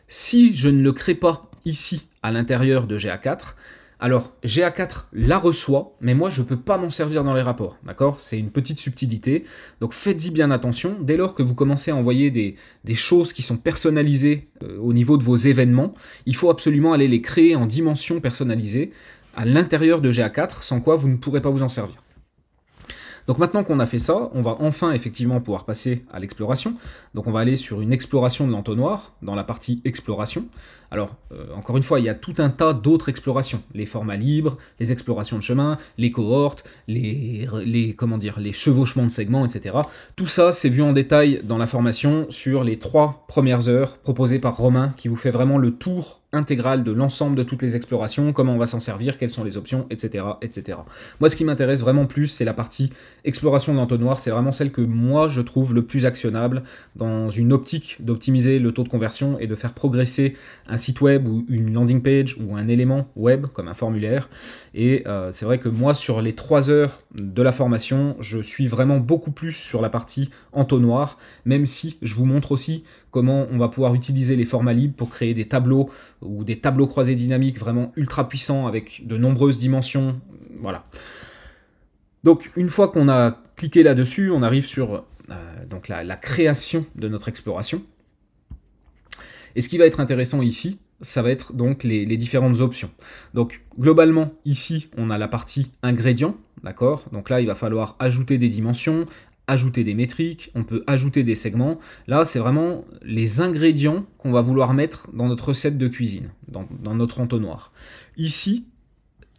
si je ne le crée pas ici, à l'intérieur de GA4, alors GA4 la reçoit, mais moi je ne peux pas m'en servir dans les rapports, d'accord ? C'est une petite subtilité, donc faites-y bien attention. Dès lors que vous commencez à envoyer des choses qui sont personnalisées au niveau de vos événements, il faut absolument aller les créer en dimension personnalisée à l'intérieur de GA4, sans quoi vous ne pourrez pas vous en servir. Donc maintenant qu'on a fait ça, on va enfin effectivement pouvoir passer à l'exploration. Donc on va aller sur une exploration de l'entonnoir, dans la partie exploration. Alors, encore une fois, il y a tout un tas d'autres explorations. Les formats libres, les explorations de chemin, les cohortes, les chevauchements de segments, etc. Tout ça, c'est vu en détail dans la formation sur les 3 premières heures proposées par Romain, qui vous fait vraiment le tour intégral de l'ensemble de toutes les explorations, comment on va s'en servir, quelles sont les options, etc. etc. Moi, ce qui m'intéresse vraiment plus, c'est la partie exploration de l'entonnoir. C'est vraiment celle que moi, je trouve le plus actionnable dans une optique d'optimiser le taux de conversion et de faire progresser un site web ou une landing page ou un élément web comme un formulaire. Et c'est vrai que moi, sur les 3 heures de la formation, je suis vraiment beaucoup plus sur la partie entonnoir, même si je vous montre aussi comment on va pouvoir utiliser les formats libres pour créer des tableaux ou des tableaux croisés dynamiques vraiment ultra puissants avec de nombreuses dimensions. Voilà. Donc une fois qu'on a cliqué là-dessus, on arrive sur donc la création de notre exploration. Et ce qui va être intéressant ici, ça va être donc les différentes options. Donc globalement, ici, on a la partie ingrédients, d'accord ? Donc là, il va falloir ajouter des dimensions, ajouter des métriques, on peut ajouter des segments. Là, c'est vraiment les ingrédients qu'on va vouloir mettre dans notre recette de cuisine, dans notre entonnoir. Ici,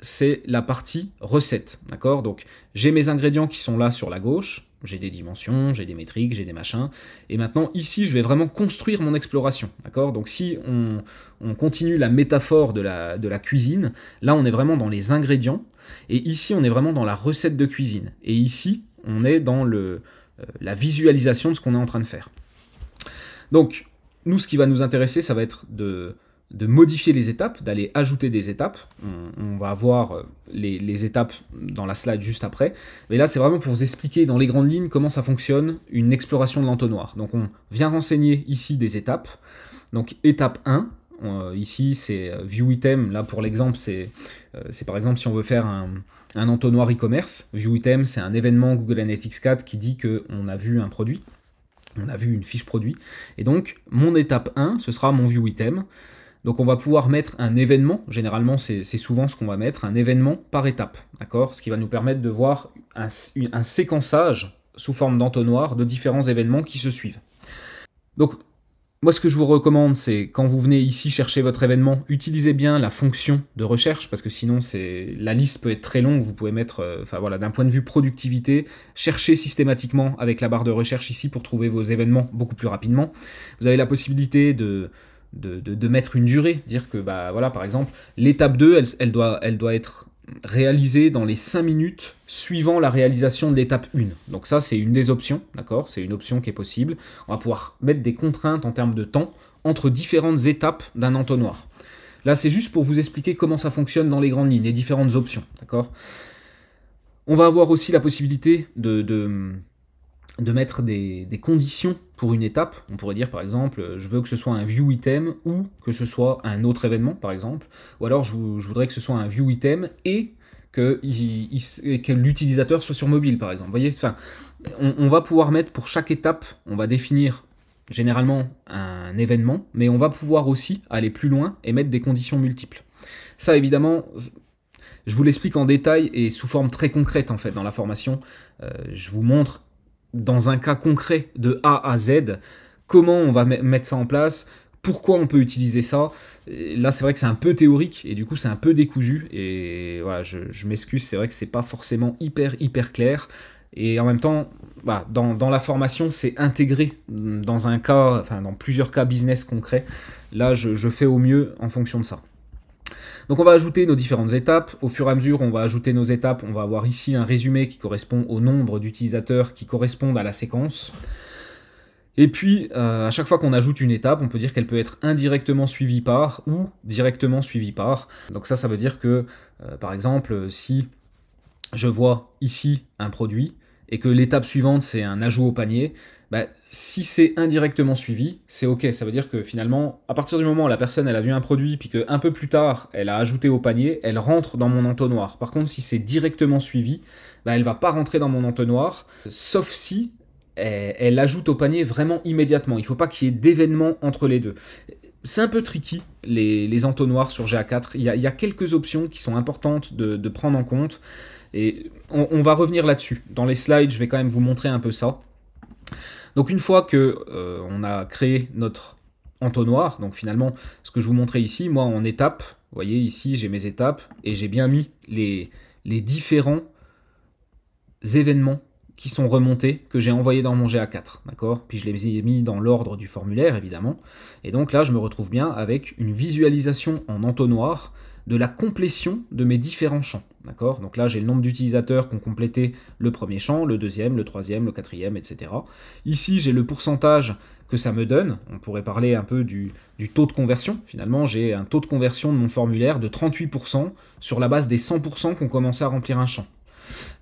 c'est la partie recette, d'accord ? Donc, j'ai mes ingrédients qui sont là sur la gauche, j'ai des dimensions, j'ai des métriques, j'ai des machins, et maintenant, ici, je vais vraiment construire mon exploration, d'accord ? Donc, si on continue la métaphore de la cuisine, là, on est vraiment dans les ingrédients, et ici, on est vraiment dans la recette de cuisine, et ici, on est dans la visualisation de ce qu'on est en train de faire. Donc, nous, ce qui va nous intéresser, ça va être de modifier les étapes, d'aller ajouter des étapes. On va voir les étapes dans la slide juste après. Mais là, c'est vraiment pour vous expliquer dans les grandes lignes comment ça fonctionne, une exploration de l'entonnoir. Donc, on vient renseigner ici des étapes. Donc, étape 1, ici, c'est View Item. Là, pour l'exemple, c'est par exemple si on veut faire un entonnoir e-commerce. View Item, c'est un événement Google Analytics 4 qui dit qu'on a vu un produit. On a vu une fiche produit. Et donc, mon étape 1, ce sera mon View Item. Donc on va pouvoir mettre un événement, généralement c'est souvent ce qu'on va mettre, un événement par étape, d'accord ? Ce qui va nous permettre de voir un séquençage sous forme d'entonnoir de différents événements qui se suivent. Donc Moi, ce que je vous recommande, c'est quand vous venez ici chercher votre événement, utilisez bien la fonction de recherche, parce que sinon, la liste peut être très longue. Vous pouvez mettre, enfin voilà, d'un point de vue productivité, cherchez systématiquement avec la barre de recherche ici pour trouver vos événements beaucoup plus rapidement. Vous avez la possibilité de mettre une durée, dire que, bah voilà, par exemple, l'étape 2, elle doit être réalisée dans les 5 minutes suivant la réalisation de l'étape 1. Donc ça, c'est une des options, d'accord? C'est une option qui est possible. On va pouvoir mettre des contraintes en termes de temps entre différentes étapes d'un entonnoir. Là, c'est juste pour vous expliquer comment ça fonctionne dans les grandes lignes, les différentes options, d'accord? On va avoir aussi la possibilité de mettre des conditions pour une étape. On pourrait dire par exemple, je veux que ce soit un view item ou que ce soit un autre événement par exemple, ou alors je voudrais que ce soit un view item et que l'utilisateur soit sur mobile par exemple. Vous voyez, enfin, on va pouvoir mettre pour chaque étape, on va définir généralement un événement, mais on va pouvoir aussi aller plus loin et mettre des conditions multiples. Ça évidemment, je vous l'explique en détail et sous forme très concrète en fait dans la formation. Je vous montre dans un cas concret de A à Z, comment on va mettre ça en place, pourquoi on peut utiliser ça. Et là, c'est vrai que c'est un peu théorique, et du coup, c'est un peu décousu, et voilà, je m'excuse, c'est vrai que c'est pas forcément hyper clair, et en même temps, bah, dans la formation, c'est intégré dans un cas, enfin, dans plusieurs cas business concrets. Là, je fais au mieux en fonction de ça. Donc on va ajouter nos différentes étapes. Au fur et à mesure, on va ajouter nos étapes. On va avoir ici un résumé qui correspond au nombre d'utilisateurs qui correspondent à la séquence. Et puis, à chaque fois qu'on ajoute une étape, on peut dire qu'elle peut être indirectement suivie par ou directement suivie par. Donc ça veut dire que, par exemple, si je vois ici un produit et que l'étape suivante, c'est un ajout au panier, bah, si c'est indirectement suivi, c'est ok. Ça veut dire que finalement, à partir du moment où la personne elle a vu un produit, puis qu'un peu plus tard, elle a ajouté au panier, elle rentre dans mon entonnoir. Par contre, si c'est directement suivi, bah, elle va pas rentrer dans mon entonnoir, sauf si elle ajoute au panier vraiment immédiatement. Il ne faut pas qu'il y ait d'événements entre les deux. C'est un peu tricky, les entonnoirs sur GA4. Il y a quelques options qui sont importantes de prendre en compte. Et on va revenir là-dessus. Dans les slides, je vais quand même vous montrer un peu ça. Donc une fois que on a créé notre entonnoir, donc finalement ce que je vous montrais ici, moi en étapes, vous voyez ici j'ai mes étapes et j'ai bien mis les différents événements qui sont remontés, que j'ai envoyés dans mon GA4, d'accord? Puis je les ai mis dans l'ordre du formulaire évidemment, et donc là je me retrouve bien avec une visualisation en entonnoir de la complétion de mes différents champs. D'accord? Donc là, j'ai le nombre d'utilisateurs qui ont complété le premier champ, le deuxième, le troisième, le quatrième, etc. Ici, j'ai le pourcentage que ça me donne. On pourrait parler un peu du taux de conversion. Finalement, j'ai un taux de conversion de mon formulaire de 38% sur la base des 100% qui ont commencé à remplir un champ.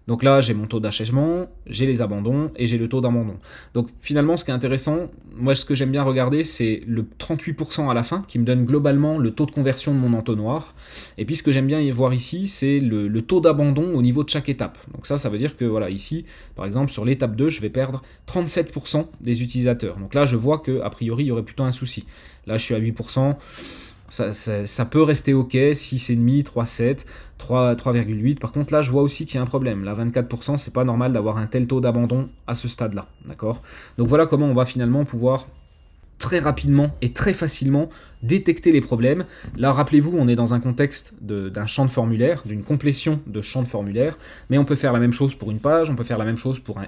Donc là, j'ai mon taux d'achèvement, j'ai les abandons et j'ai le taux d'abandon. Donc finalement, ce qui est intéressant, moi ce que j'aime bien regarder, c'est le 38% à la fin qui me donne globalement le taux de conversion de mon entonnoir. Et puis ce que j'aime bien y voir ici, c'est le taux d'abandon au niveau de chaque étape. Donc ça veut dire que voilà, ici, par exemple, sur l'étape 2, je vais perdre 37% des utilisateurs. Donc là, je vois qu'a priori, il y aurait plutôt un souci. Là, je suis à 8%. Ça peut rester ok, 6,5, 3,7, 3,8. Par contre, là, je vois aussi qu'il y a un problème. Là, 24%, c'est pas normal d'avoir un tel taux d'abandon à ce stade-là. D'accord? Donc voilà comment on va finalement pouvoir très rapidement et très facilement détecter les problèmes. Là, rappelez-vous, on est dans un contexte d'un champ de formulaire, d'une complétion de champ de formulaire, mais on peut faire la même chose pour une page, on peut faire la même chose pour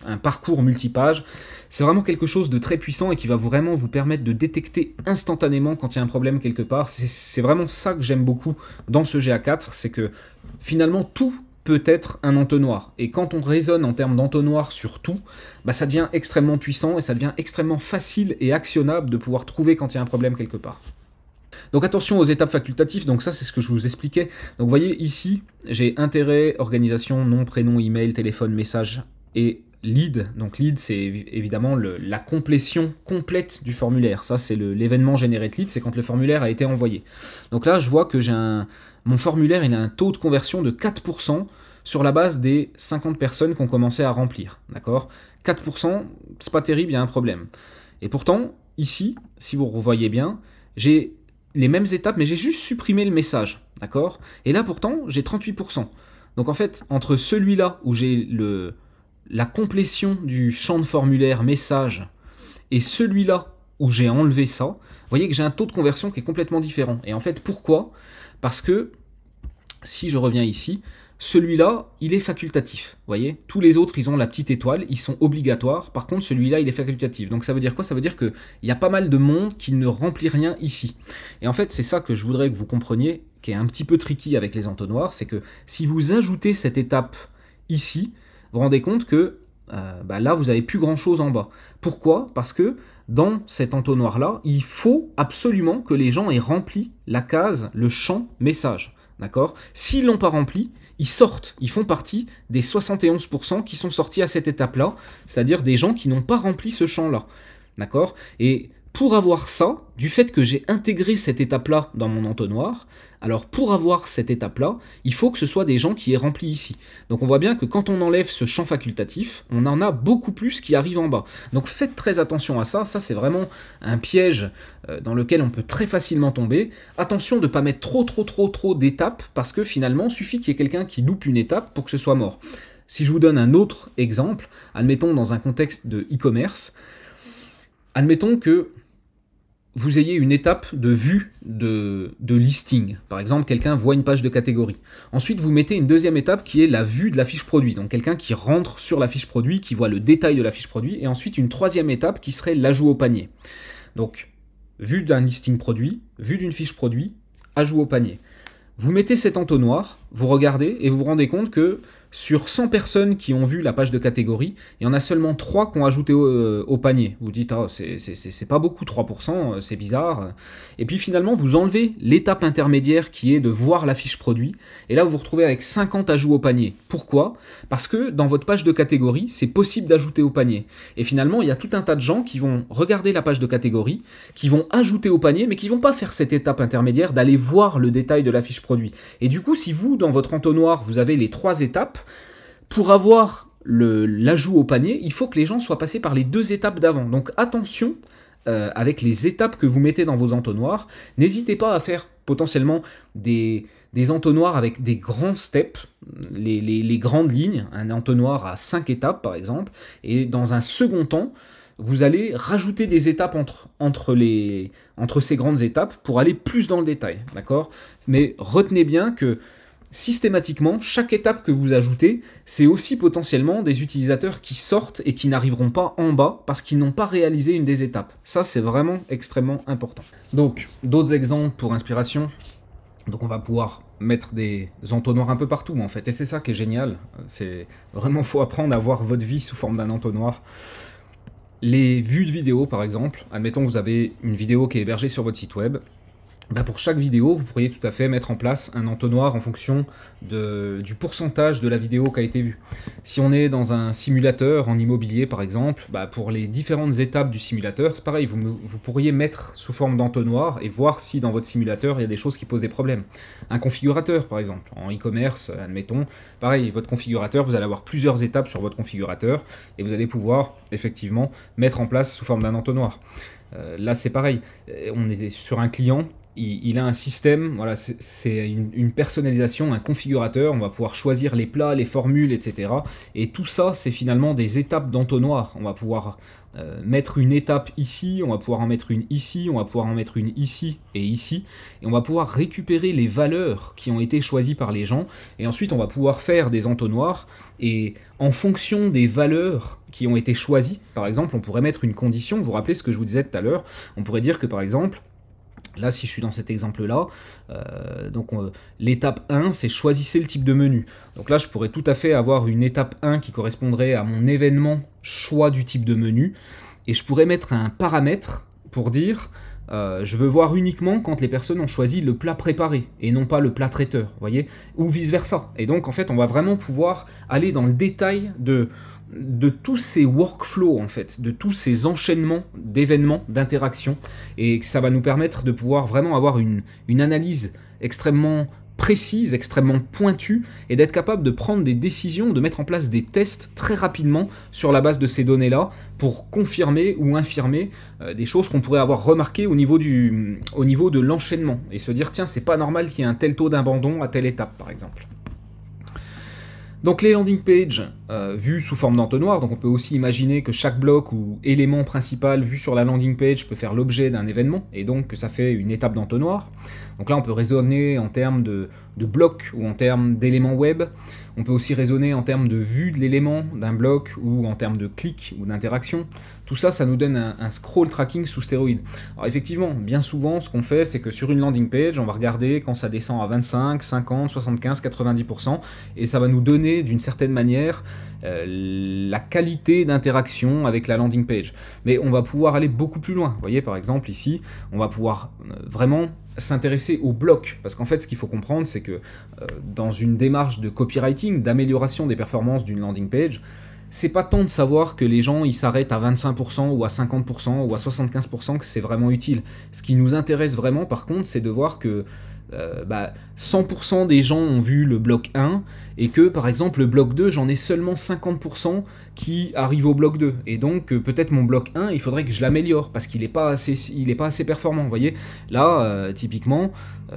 un parcours multipage. C'est vraiment quelque chose de très puissant et qui va vraiment vous permettre de détecter instantanément quand il y a un problème quelque part. C'est vraiment ça que j'aime beaucoup dans ce GA4, c'est que finalement tout peut être un entonnoir. Et quand on raisonne en termes d'entonnoir sur tout, bah ça devient extrêmement puissant et ça devient extrêmement facile et actionnable de pouvoir trouver quand il y a un problème quelque part. Donc attention aux étapes facultatives, donc ça c'est ce que je vous expliquais. Donc vous voyez ici, j'ai intérêt, organisation, nom, prénom, email, téléphone, message et lead. Donc lead c'est évidemment la complétion complète du formulaire. Ça c'est l'événement generate lead, c'est quand le formulaire a été envoyé. Donc là je vois que mon formulaire il a un taux de conversion de 4% sur la base des 50 personnes qui ont commencé à remplir. D'accord? 4%, c'est pas terrible, il y a un problème. Et pourtant, ici, si vous revoyez bien, j'ai les mêmes étapes, mais j'ai juste supprimé le message. D'accord? Et là, pourtant, j'ai 38%. Donc en fait, entre celui-là où j'ai la complétion du champ de formulaire message et celui-là où j'ai enlevé ça, vous voyez que j'ai un taux de conversion qui est complètement différent. Et en fait, pourquoi? Parce que, si je reviens ici, celui-là, il est facultatif. Vous voyez, tous les autres, ils ont la petite étoile, ils sont obligatoires. Par contre, celui-là, il est facultatif. Donc ça veut dire quoi? Ça veut dire qu'il y a pas mal de monde qui ne remplit rien ici. Et en fait, c'est ça que je voudrais que vous compreniez, qui est un petit peu tricky avec les entonnoirs, c'est que si vous ajoutez cette étape ici, vous vous rendez compte que là, vous n'avez plus grand-chose en bas. Pourquoi? Parce que dans cet entonnoir-là, il faut absolument que les gens aient rempli la case, le champ message. D'accord? S'ils ne l'ont pas rempli, ils sortent, ils font partie des 71% qui sont sortis à cette étape-là, c'est-à-dire des gens qui n'ont pas rempli ce champ-là. D'accord? Et pour avoir ça, du fait que j'ai intégré cette étape-là dans mon entonnoir, alors pour avoir cette étape-là, il faut que ce soit des gens qui aient rempli ici. Donc on voit bien que quand on enlève ce champ facultatif, on en a beaucoup plus qui arrivent en bas. Donc faites très attention à ça, ça c'est vraiment un piège dans lequel on peut très facilement tomber. Attention de ne pas mettre trop d'étapes, parce que finalement, il suffit qu'il y ait quelqu'un qui loupe une étape pour que ce soit mort. Si je vous donne un autre exemple, admettons dans un contexte de e-commerce, admettons que vous ayez une étape de vue de listing. Par exemple, quelqu'un voit une page de catégorie. Ensuite, vous mettez une deuxième étape qui est la vue de la fiche produit. Donc quelqu'un qui rentre sur la fiche produit, qui voit le détail de la fiche produit. Et ensuite, une troisième étape qui serait l'ajout au panier. Donc, vue d'un listing produit, vue d'une fiche produit, ajout au panier. Vous mettez cet entonnoir, vous regardez et vous vous rendez compte que sur 100 personnes qui ont vu la page de catégorie, il y en a seulement 3 qui ont ajouté au panier. Vous dites, ah, c'est pas beaucoup, 3%, c'est bizarre. Et puis finalement, vous enlevez l'étape intermédiaire qui est de voir la fiche produit. Et là, vous vous retrouvez avec 50 ajouts au panier. Pourquoi? Parce que dans votre page de catégorie, c'est possible d'ajouter au panier. Et finalement, il y a tout un tas de gens qui vont regarder la page de catégorie, qui vont ajouter au panier, mais qui vont pas faire cette étape intermédiaire d'aller voir le détail de la fiche produit. Et du coup, si vous, dans votre entonnoir, vous avez les 3 étapes, pour avoir l'ajout au panier, il faut que les gens soient passés par les 2 étapes d'avant. Donc attention avec les étapes que vous mettez dans vos entonnoirs. N'hésitez pas à faire potentiellement des entonnoirs avec des grands steps, les grandes lignes, un entonnoir à 5 étapes par exemple, et dans un second temps, vous allez rajouter des étapes entre ces grandes étapes pour aller plus dans le détail, d'accord? Mais retenez bien que systématiquement, chaque étape que vous ajoutez, c'est aussi potentiellement des utilisateurs qui sortent et qui n'arriveront pas en bas parce qu'ils n'ont pas réalisé une des étapes. Ça, c'est vraiment extrêmement important. Donc, d'autres exemples pour inspiration. Donc, on va pouvoir mettre des entonnoirs un peu partout, en fait. Et c'est ça qui est génial. C'est vraiment, faut apprendre à voir votre vie sous forme d'un entonnoir. Les vues de vidéos, par exemple. Admettons que vous avez une vidéo qui est hébergée sur votre site web. Pour chaque vidéo, vous pourriez tout à fait mettre en place un entonnoir en fonction du pourcentage de la vidéo qui a été vue. Si on est dans un simulateur en immobilier par exemple, pour les différentes étapes du simulateur, c'est pareil, vous pourriez mettre sous forme d'entonnoir et voir si dans votre simulateur il y a des choses qui posent des problèmes. Un configurateur par exemple, en e-commerce, admettons, pareil, votre configurateur, vous allez avoir plusieurs étapes sur votre configurateur et vous allez pouvoir effectivement mettre en place sous forme d'un entonnoir. Là c'est pareil, on est sur un client. Il a un système, voilà, c'est une personnalisation, un configurateur, on va pouvoir choisir les plats, les formules, etc. Et tout ça, c'est finalement des étapes d'entonnoir. On va pouvoir mettre une étape ici, on va pouvoir en mettre une ici, on va pouvoir en mettre une ici, et on va pouvoir récupérer les valeurs qui ont été choisies par les gens, et ensuite on va pouvoir faire des entonnoirs, et en fonction des valeurs qui ont été choisies, par exemple, on pourrait mettre une condition, vous vous rappelez ce que je vous disais tout à l'heure, on pourrait dire que par exemple, là, si je suis dans cet exemple-là, l'étape 1, c'est choisissez le type de menu. Donc là, je pourrais tout à fait avoir une étape 1 qui correspondrait à mon événement choix du type de menu. Et je pourrais mettre un paramètre pour dire, je veux voir uniquement quand les personnes ont choisi le plat préparé et non pas le plat traiteur, vous voyez, ou vice-versa. Et donc, en fait, on va vraiment pouvoir aller dans le détail de tous ces workflows, en fait, de tous ces enchaînements d'événements, d'interactions, et ça va nous permettre de pouvoir vraiment avoir une analyse extrêmement précise, extrêmement pointue, et d'être capable de prendre des décisions, de mettre en place des tests très rapidement sur la base de ces données-là, pour confirmer ou infirmer des choses qu'on pourrait avoir remarquées au niveau de l'enchaînement, et se dire, tiens, c'est pas normal qu'il y ait un tel taux d'abandon à telle étape, par exemple. Donc les landing pages vues sous forme d'entonnoir, donc on peut aussi imaginer que chaque bloc ou élément principal vu sur la landing page peut faire l'objet d'un événement, et donc que ça fait une étape d'entonnoir. Donc là on peut raisonner en termes de blocs ou en termes d'éléments web. On peut aussi raisonner en termes de vue de l'élément d'un bloc ou en termes de clics ou d'interaction. Tout ça, ça nous donne un scroll tracking sous stéroïdes. Alors effectivement, bien souvent, ce qu'on fait, c'est que sur une landing page, on va regarder quand ça descend à 25, 50, 75, 90%, et ça va nous donner d'une certaine manière la qualité d'interaction avec la landing page. Mais on va pouvoir aller beaucoup plus loin. Vous voyez, par exemple, ici, on va pouvoir vraiment s'intéresser aux blocs, parce qu'en fait ce qu'il faut comprendre c'est que dans une démarche de copywriting, d'amélioration des performances d'une landing page, c'est pas tant de savoir que les gens ils s'arrêtent à 25% ou à 50% ou à 75% que c'est vraiment utile. Ce qui nous intéresse vraiment par contre c'est de voir que 100% des gens ont vu le bloc 1 et que par exemple le bloc 2 j'en ai seulement 50% qui arrivent au bloc 2 et donc peut-être mon bloc 1 il faudrait que je l'améliore parce qu'il n'est pas assez performant. Vous voyez là typiquement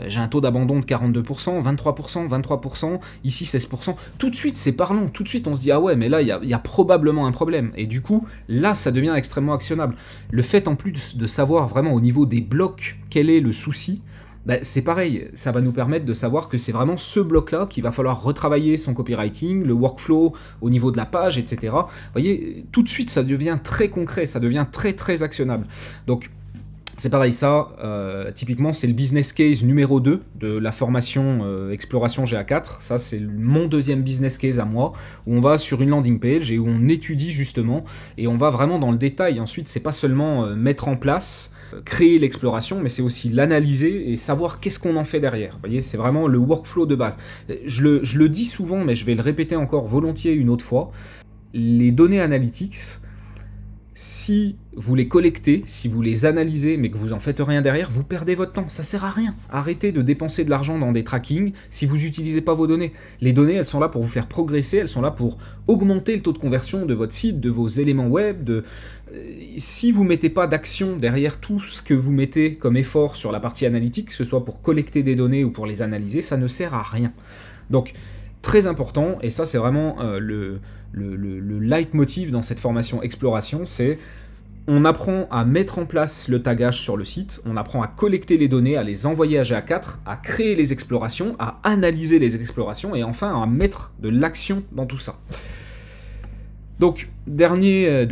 j'ai un taux d'abandon de 42%, 23%, 23%, ici 16%. Tout de suite c'est parlant, tout de suite on se dit ah ouais mais là il y a probablement un problème et du coup là ça devient extrêmement actionnable. Le fait en plus de savoir vraiment au niveau des blocs quel est le souci, c'est pareil, ça va nous permettre de savoir que c'est vraiment ce bloc-là qu'il va falloir retravailler son copywriting, le workflow au niveau de la page, etc. Vous voyez, tout de suite, ça devient très concret, ça devient très très actionnable. Donc, c'est pareil, ça, typiquement, c'est le business case numéro 2 de la formation Exploration GA4. Ça, c'est mon deuxième business case à moi, où on va sur une landing page et où on étudie justement, et on va vraiment dans le détail. Ensuite, c'est pas seulement mettre en place, créer l'exploration, mais c'est aussi l'analyser et savoir qu'est-ce qu'on en fait derrière. Vous voyez, c'est vraiment le workflow de base. Je le dis souvent, mais je vais le répéter encore volontiers une autre fois. Les données analytics, si vous les collectez, si vous les analysez, mais que vous en faites rien derrière, vous perdez votre temps, ça sert à rien. Arrêtez de dépenser de l'argent dans des trackings si vous n'utilisez pas vos données. Les données, elles sont là pour vous faire progresser, elles sont là pour augmenter le taux de conversion de votre site, de vos éléments web. Si vous ne mettez pas d'action derrière tout ce que vous mettez comme effort sur la partie analytique, que ce soit pour collecter des données ou pour les analyser, ça ne sert à rien. Donc, très important, et ça c'est vraiment le leitmotiv dans cette formation Exploration, c'est on apprend à mettre en place le tagage sur le site, on apprend à collecter les données, à les envoyer à GA4, à créer les explorations, à analyser les explorations et enfin à mettre de l'action dans tout ça. Donc, dernier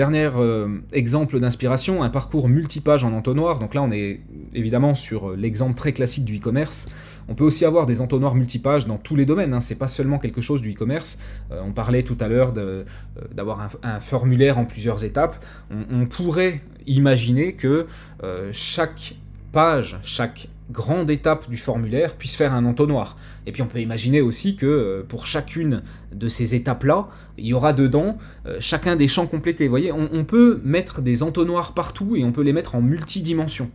exemple d'inspiration, un parcours multipage en entonnoir. Donc là, on est évidemment sur l'exemple très classique du e-commerce. On peut aussi avoir des entonnoirs multipages dans tous les domaines, hein. C'est pas seulement quelque chose du e-commerce. On parlait tout à l'heure d'avoir un formulaire en plusieurs étapes. On pourrait imaginer que chaque page, chaque grande étape du formulaire puisse faire un entonnoir. Et puis on peut imaginer aussi que pour chacune de ces étapes-là, il y aura dedans chacun des champs complétés. Vous voyez, on peut mettre des entonnoirs partout et on peut les mettre en multidimension.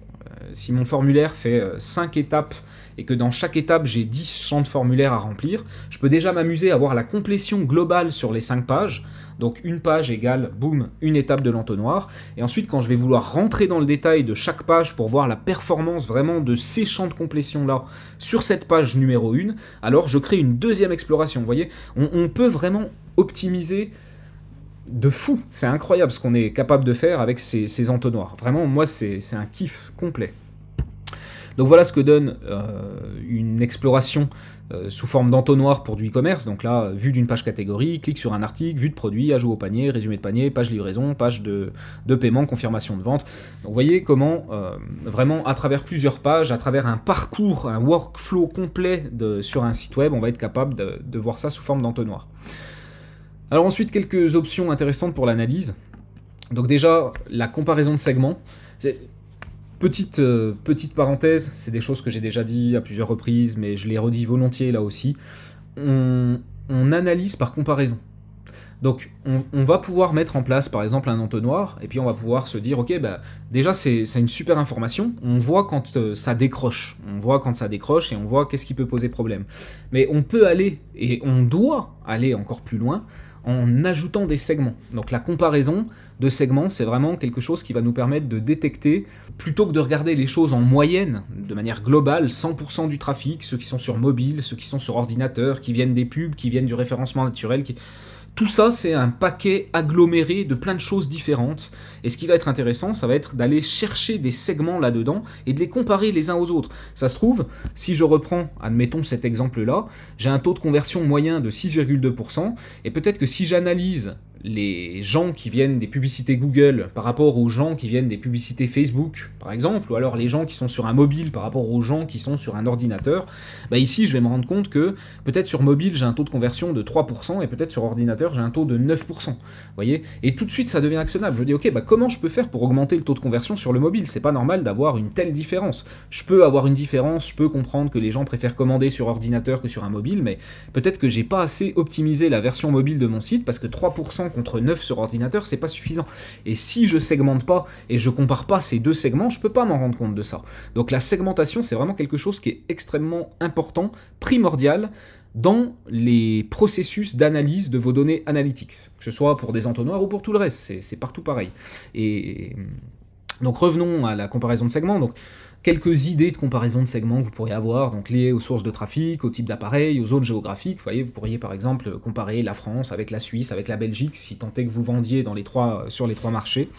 Si mon formulaire fait 5 étapes et que dans chaque étape j'ai 10 champs de formulaire à remplir, je peux déjà m'amuser à voir la complétion globale sur les 5 pages. Donc une page égale, boum, une étape de l'entonnoir. Et ensuite, quand je vais vouloir rentrer dans le détail de chaque page pour voir la performance vraiment de ces champs de complétion-là sur cette page numéro 1, alors je crée une deuxième exploration. Vous voyez, on peut vraiment optimiser de fou. C'est incroyable ce qu'on est capable de faire avec ces entonnoirs. Vraiment, moi, c'est un kiff complet. Donc voilà ce que donne une exploration sous forme d'entonnoir pour du e-commerce. Donc là, vue d'une page catégorie, clic sur un article, vue de produit, ajout au panier, résumé de panier, page livraison, page de paiement, confirmation de vente. Donc vous voyez comment vraiment à travers plusieurs pages, à travers un parcours, un workflow complet sur un site web, on va être capable de voir ça sous forme d'entonnoir. Alors ensuite, quelques options intéressantes pour l'analyse. Donc déjà, la comparaison de segments. Petite parenthèse, c'est des choses que j'ai déjà dit à plusieurs reprises, mais je les redis volontiers là aussi. On analyse par comparaison. Donc on va pouvoir mettre en place par exemple un entonnoir, et puis on va pouvoir se dire, ok, déjà c'est une super information, on voit quand ça décroche, et on voit qu'est-ce qui peut poser problème. Mais on peut aller, et on doit aller encore plus loin, en ajoutant des segments. Donc la comparaison de segments, c'est vraiment quelque chose qui va nous permettre de détecter, plutôt que de regarder les choses en moyenne, de manière globale, 100% du trafic, ceux qui sont sur mobile, ceux qui sont sur ordinateur, qui viennent des pubs, qui viennent du référencement naturel, tout ça, c'est un paquet aggloméré de plein de choses différentes. Et ce qui va être intéressant, ça va être d'aller chercher des segments là-dedans et de les comparer les uns aux autres. Ça se trouve, si je reprends, admettons cet exemple-là, j'ai un taux de conversion moyen de 6,2%, et peut-être que si j'analyse les gens qui viennent des publicités Google par rapport aux gens qui viennent des publicités Facebook, par exemple, ou alors les gens qui sont sur un mobile par rapport aux gens qui sont sur un ordinateur, bah ici je vais me rendre compte que peut-être sur mobile j'ai un taux de conversion de 3% et peut-être sur ordinateur j'ai un taux de 9%. Voyez, et tout de suite ça devient actionnable. Je dis ok, bah comment je peux faire pour augmenter le taux de conversion sur le mobile? C'est pas normal d'avoir une telle différence. Je peux avoir une différence, je peux comprendre que les gens préfèrent commander sur ordinateur que sur un mobile, mais peut-être que j'ai pas assez optimisé la version mobile de mon site parce que 3% contre 9 sur ordinateur, c'est pas suffisant. Et si je segmente pas et je compare pas ces deux segments, je peux pas m'en rendre compte de ça. Donc la segmentation, c'est vraiment quelque chose qui est extrêmement important, primordial, dans les processus d'analyse de vos données analytics, que ce soit pour des entonnoirs ou pour tout le reste, c'est partout pareil. Et donc revenons à la comparaison de segments. Donc quelques idées de comparaison de segments que vous pourriez avoir, donc liées aux sources de trafic, au type d'appareil, aux zones géographiques. Vous voyez, vous pourriez par exemple comparer la France avec la Suisse, avec la Belgique, si tant est que vous vendiez sur les trois marchés.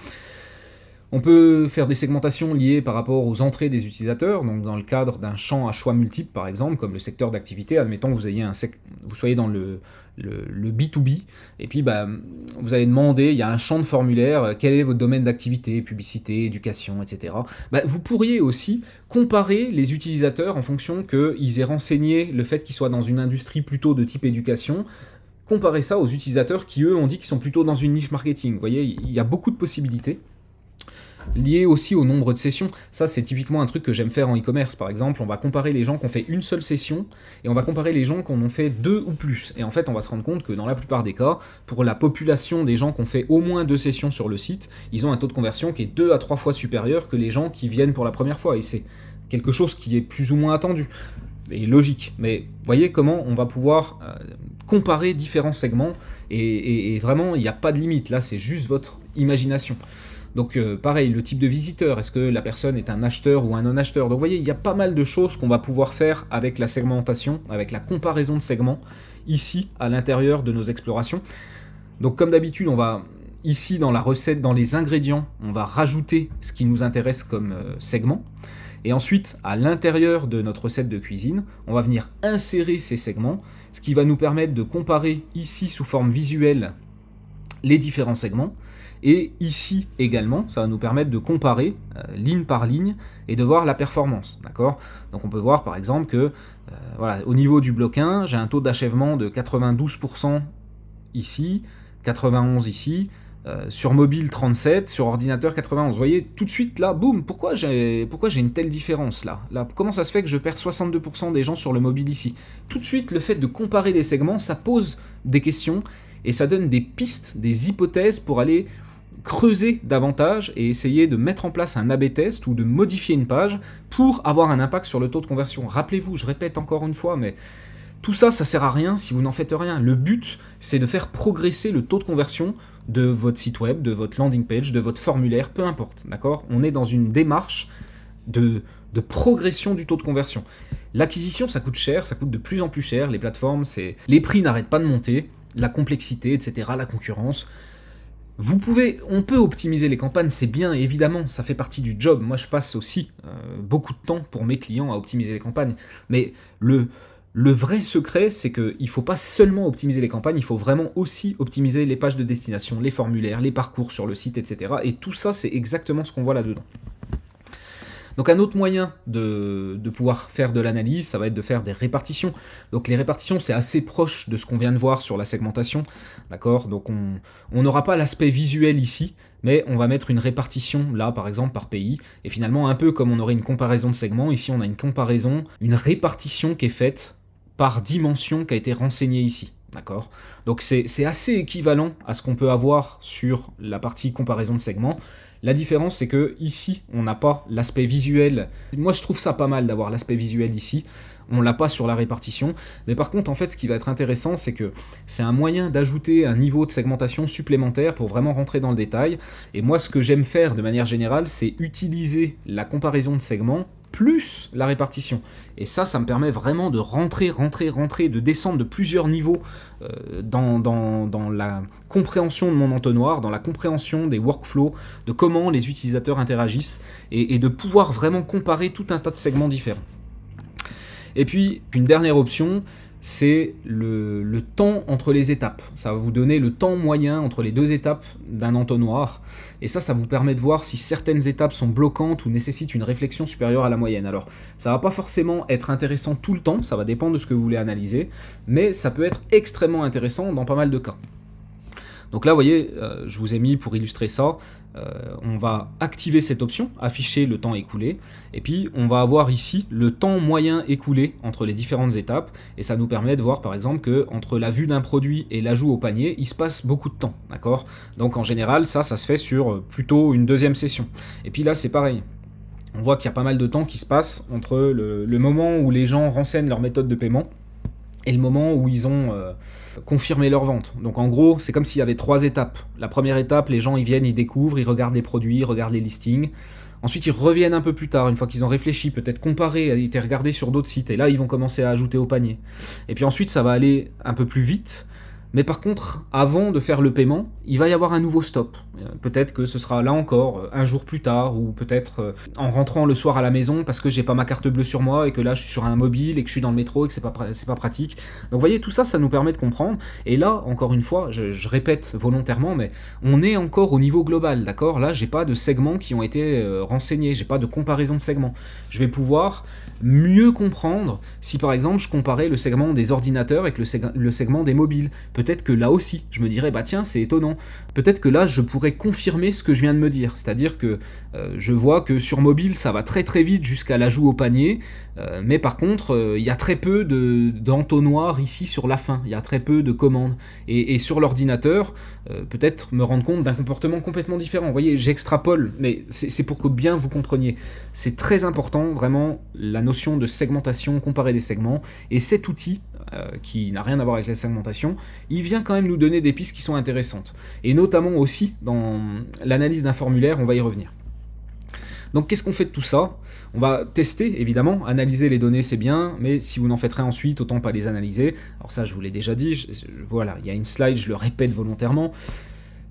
On peut faire des segmentations liées par rapport aux entrées des utilisateurs, donc dans le cadre d'un champ à choix multiples par exemple, comme le secteur d'activité. Admettons que vous soyez dans le B2B, et puis vous allez demander, il y a un champ de formulaire, quel est votre domaine d'activité, publicité, éducation, etc. Vous pourriez aussi comparer les utilisateurs en fonction qu'ils aient renseigné le fait qu'ils soient dans une industrie plutôt de type éducation, comparer ça aux utilisateurs qui eux ont dit qu'ils sont plutôt dans une niche marketing. Vous voyez, il y a beaucoup de possibilités. Lié aussi au nombre de sessions. Ça, c'est typiquement un truc que j'aime faire en e-commerce, par exemple. On va comparer les gens qui ont fait une seule session et on va comparer les gens qui en ont fait 2 ou plus. Et en fait, on va se rendre compte que dans la plupart des cas, pour la population des gens qui ont fait au moins 2 sessions sur le site, ils ont un taux de conversion qui est 2 à 3 fois supérieur que les gens qui viennent pour la première fois. Et c'est quelque chose qui est plus ou moins attendu et logique. Mais voyez comment on va pouvoir comparer différents segments et vraiment, il n'y a pas de limite. Là, c'est juste votre imagination. Donc pareil, le type de visiteur, est-ce que la personne est un acheteur ou un non-acheteur? Donc vous voyez, il y a pas mal de choses qu'on va pouvoir faire avec la segmentation, avec la comparaison de segments, ici, à l'intérieur de nos explorations. Donc comme d'habitude, on va, ici dans la recette, dans les ingrédients, on va rajouter ce qui nous intéresse comme segment. Et ensuite, à l'intérieur de notre recette de cuisine, on va venir insérer ces segments, ce qui va nous permettre de comparer ici sous forme visuelle les différents segments. Et ici également, ça va nous permettre de comparer ligne par ligne et de voir la performance. D'accord ? Donc on peut voir par exemple que voilà, au niveau du bloc 1, j'ai un taux d'achèvement de 92% ici, 91 ici, sur mobile 37, sur ordinateur 91. Vous voyez tout de suite là, boum, pourquoi j'ai une telle différence là, comment ça se fait que je perds 62% des gens sur le mobile ici? Tout de suite, le fait de comparer les segments, ça pose des questions et ça donne des pistes, des hypothèses pour aller creuser davantage et essayer de mettre en place un A/B test ou de modifier une page pour avoir un impact sur le taux de conversion. Rappelez-vous, je répète encore une fois, mais tout ça, ça sert à rien si vous n'en faites rien. Le but, c'est de faire progresser le taux de conversion de votre site web, de votre landing page, de votre formulaire, peu importe, d'accord ? On est dans une démarche de progression du taux de conversion. L'acquisition, ça coûte cher, ça coûte de plus en plus cher, les plateformes, les prix n'arrêtent pas de monter, la complexité, etc., la concurrence. On peut optimiser les campagnes, c'est bien, évidemment, ça fait partie du job. Moi, je passe aussi beaucoup de temps pour mes clients à optimiser les campagnes. Mais le vrai secret, c'est qu'il ne faut pas seulement optimiser les campagnes, il faut vraiment aussi optimiser les pages de destination, les formulaires, les parcours sur le site, etc. Et tout ça, c'est exactement ce qu'on voit là-dedans. Donc un autre moyen de pouvoir faire de l'analyse, ça va être de faire des répartitions. Donc les répartitions, c'est assez proche de ce qu'on vient de voir sur la segmentation, d'accord ? Donc on n'aura pas l'aspect visuel ici, mais on va mettre une répartition, là par exemple par pays, et finalement un peu comme on aurait une comparaison de segments, ici on a une répartition qui est faite par dimension qui a été renseignée ici. D'accord ? Donc c'est assez équivalent à ce qu'on peut avoir sur la partie comparaison de segments. La différence, c'est que ici, on n'a pas l'aspect visuel. Moi, je trouve ça pas mal d'avoir l'aspect visuel ici. On l'a pas sur la répartition, mais par contre, en fait, ce qui va être intéressant, c'est que c'est un moyen d'ajouter un niveau de segmentation supplémentaire pour vraiment rentrer dans le détail. Et moi, ce que j'aime faire de manière générale, c'est utiliser la comparaison de segments plus la répartition. Et ça me permet vraiment de rentrer, de descendre de plusieurs niveaux dans la compréhension de mon entonnoir, dans la compréhension des workflows, de comment les utilisateurs interagissent, et de pouvoir vraiment comparer tout un tas de segments différents. Et puis, une dernière option, c'est le temps entre les étapes. Ça va vous donner le temps moyen entre les deux étapes d'un entonnoir. Et ça vous permet de voir si certaines étapes sont bloquantes ou nécessitent une réflexion supérieure à la moyenne. Alors, ça va pas forcément être intéressant tout le temps, ça va dépendre de ce que vous voulez analyser, mais ça peut être extrêmement intéressant dans pas mal de cas. Donc là, vous voyez, je vous ai mis pour illustrer ça, on va activer cette option, afficher le temps écoulé, et puis on va avoir ici le temps moyen écoulé entre les différentes étapes, et ça nous permet de voir par exemple que entre la vue d'un produit et l'ajout au panier, il se passe beaucoup de temps, d'accord? Donc en général, ça se fait sur plutôt une deuxième session. Et puis là, c'est pareil. On voit qu'il y a pas mal de temps qui se passe entre le moment où les gens renseignent leur méthode de paiement et le moment où ils ont confirmé leur vente. Donc en gros, c'est comme s'il y avait 3 étapes. La première étape, les gens ils viennent, ils découvrent, ils regardent les produits, ils regardent les listings. Ensuite, ils reviennent un peu plus tard, une fois qu'ils ont réfléchi, peut-être comparé, été regardés sur d'autres sites. Et là, ils vont commencer à ajouter au panier. Et puis ensuite, ça va aller un peu plus vite. Mais par contre, avant de faire le paiement, il va y avoir un nouveau stop. Peut-être que ce sera là encore, un jour plus tard, ou peut-être en rentrant le soir à la maison parce que j'ai pas ma carte bleue sur moi et que là je suis sur un mobile et que je suis dans le métro et que c'est pas pratique. Donc vous voyez, tout ça, ça nous permet de comprendre. Et là, encore une fois, je répète volontairement, mais on est encore au niveau global, d'accord? Là, j'ai pas de segments qui ont été renseignés, j'ai pas de comparaison de segments. Je vais pouvoir mieux comprendre si par exemple je comparais le segment des ordinateurs avec le segment des mobiles. Peut-être que là aussi, je me dirais, bah tiens, c'est étonnant. Peut-être que là, je pourrais confirmer ce que je viens de me dire. C'est-à-dire que je vois que sur mobile, ça va très très vite jusqu'à l'ajout au panier. Mais par contre, il y a très peu d'entonnoirs ici sur la fin. Il y a très peu de commandes. Et sur l'ordinateur, peut-être me rendre compte d'un comportement complètement différent. Vous voyez, j'extrapole, mais c'est pour que bien vous compreniez. C'est très important, vraiment, la notion de segmentation, comparer des segments. Et cet outil, qui n'a rien à voir avec la segmentation, il vient quand même nous donner des pistes qui sont intéressantes. Et notamment aussi dans l'analyse d'un formulaire, on va y revenir. Donc qu'est-ce qu'on fait de tout ça? On va tester, évidemment, analyser les données c'est bien, mais si vous n'en faites rien ensuite, autant pas les analyser. Alors ça, je vous l'ai déjà dit, voilà, il y a une slide, je le répète volontairement.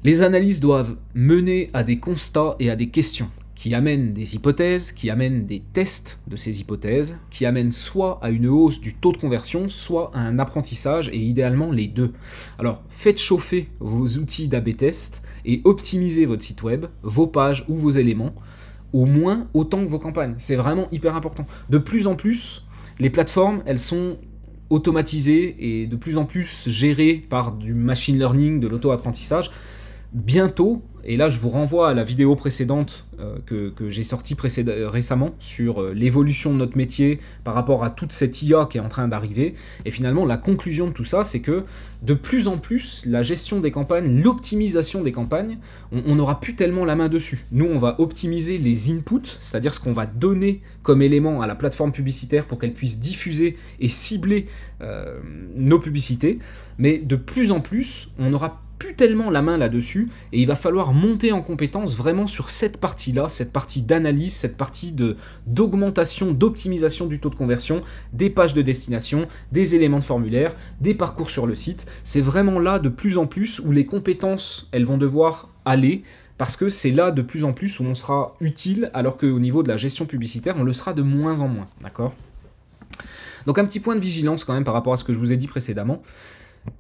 Les analyses doivent mener à des constats et à des questions, qui amènent des hypothèses, qui amènent des tests de ces hypothèses, qui amènent soit à une hausse du taux de conversion, soit à un apprentissage, et idéalement les deux. Alors, faites chauffer vos outils d'A/B test et optimisez votre site web, vos pages ou vos éléments, au moins autant que vos campagnes. C'est vraiment hyper important. De plus en plus, les plateformes, elles sont automatisées et de plus en plus gérées par du machine learning, de l'auto-apprentissage. Bientôt, et là je vous renvoie à la vidéo précédente que j'ai sortie récemment sur l'évolution de notre métier par rapport à toute cette IA qui est en train d'arriver. Et finalement, la conclusion de tout ça, c'est que de plus en plus, la gestion des campagnes, l'optimisation des campagnes, on n'aura plus tellement la main dessus. Nous, on va optimiser les inputs, c'est-à-dire ce qu'on va donner comme élément à la plateforme publicitaire pour qu'elle puisse diffuser et cibler nos publicités. Mais de plus en plus, on n'aura plus tellement la main là-dessus, et il va falloir monter en compétence vraiment sur cette partie-là, cette partie d'analyse, cette partie d'augmentation, d'optimisation du taux de conversion, des pages de destination, des éléments de formulaire, des parcours sur le site. C'est vraiment là de plus en plus où les compétences, elles vont devoir aller, parce que c'est là de plus en plus où on sera utile, alors qu'au niveau de la gestion publicitaire, on le sera de moins en moins, d'accord? Donc un petit point de vigilance quand même par rapport à ce que je vous ai dit précédemment.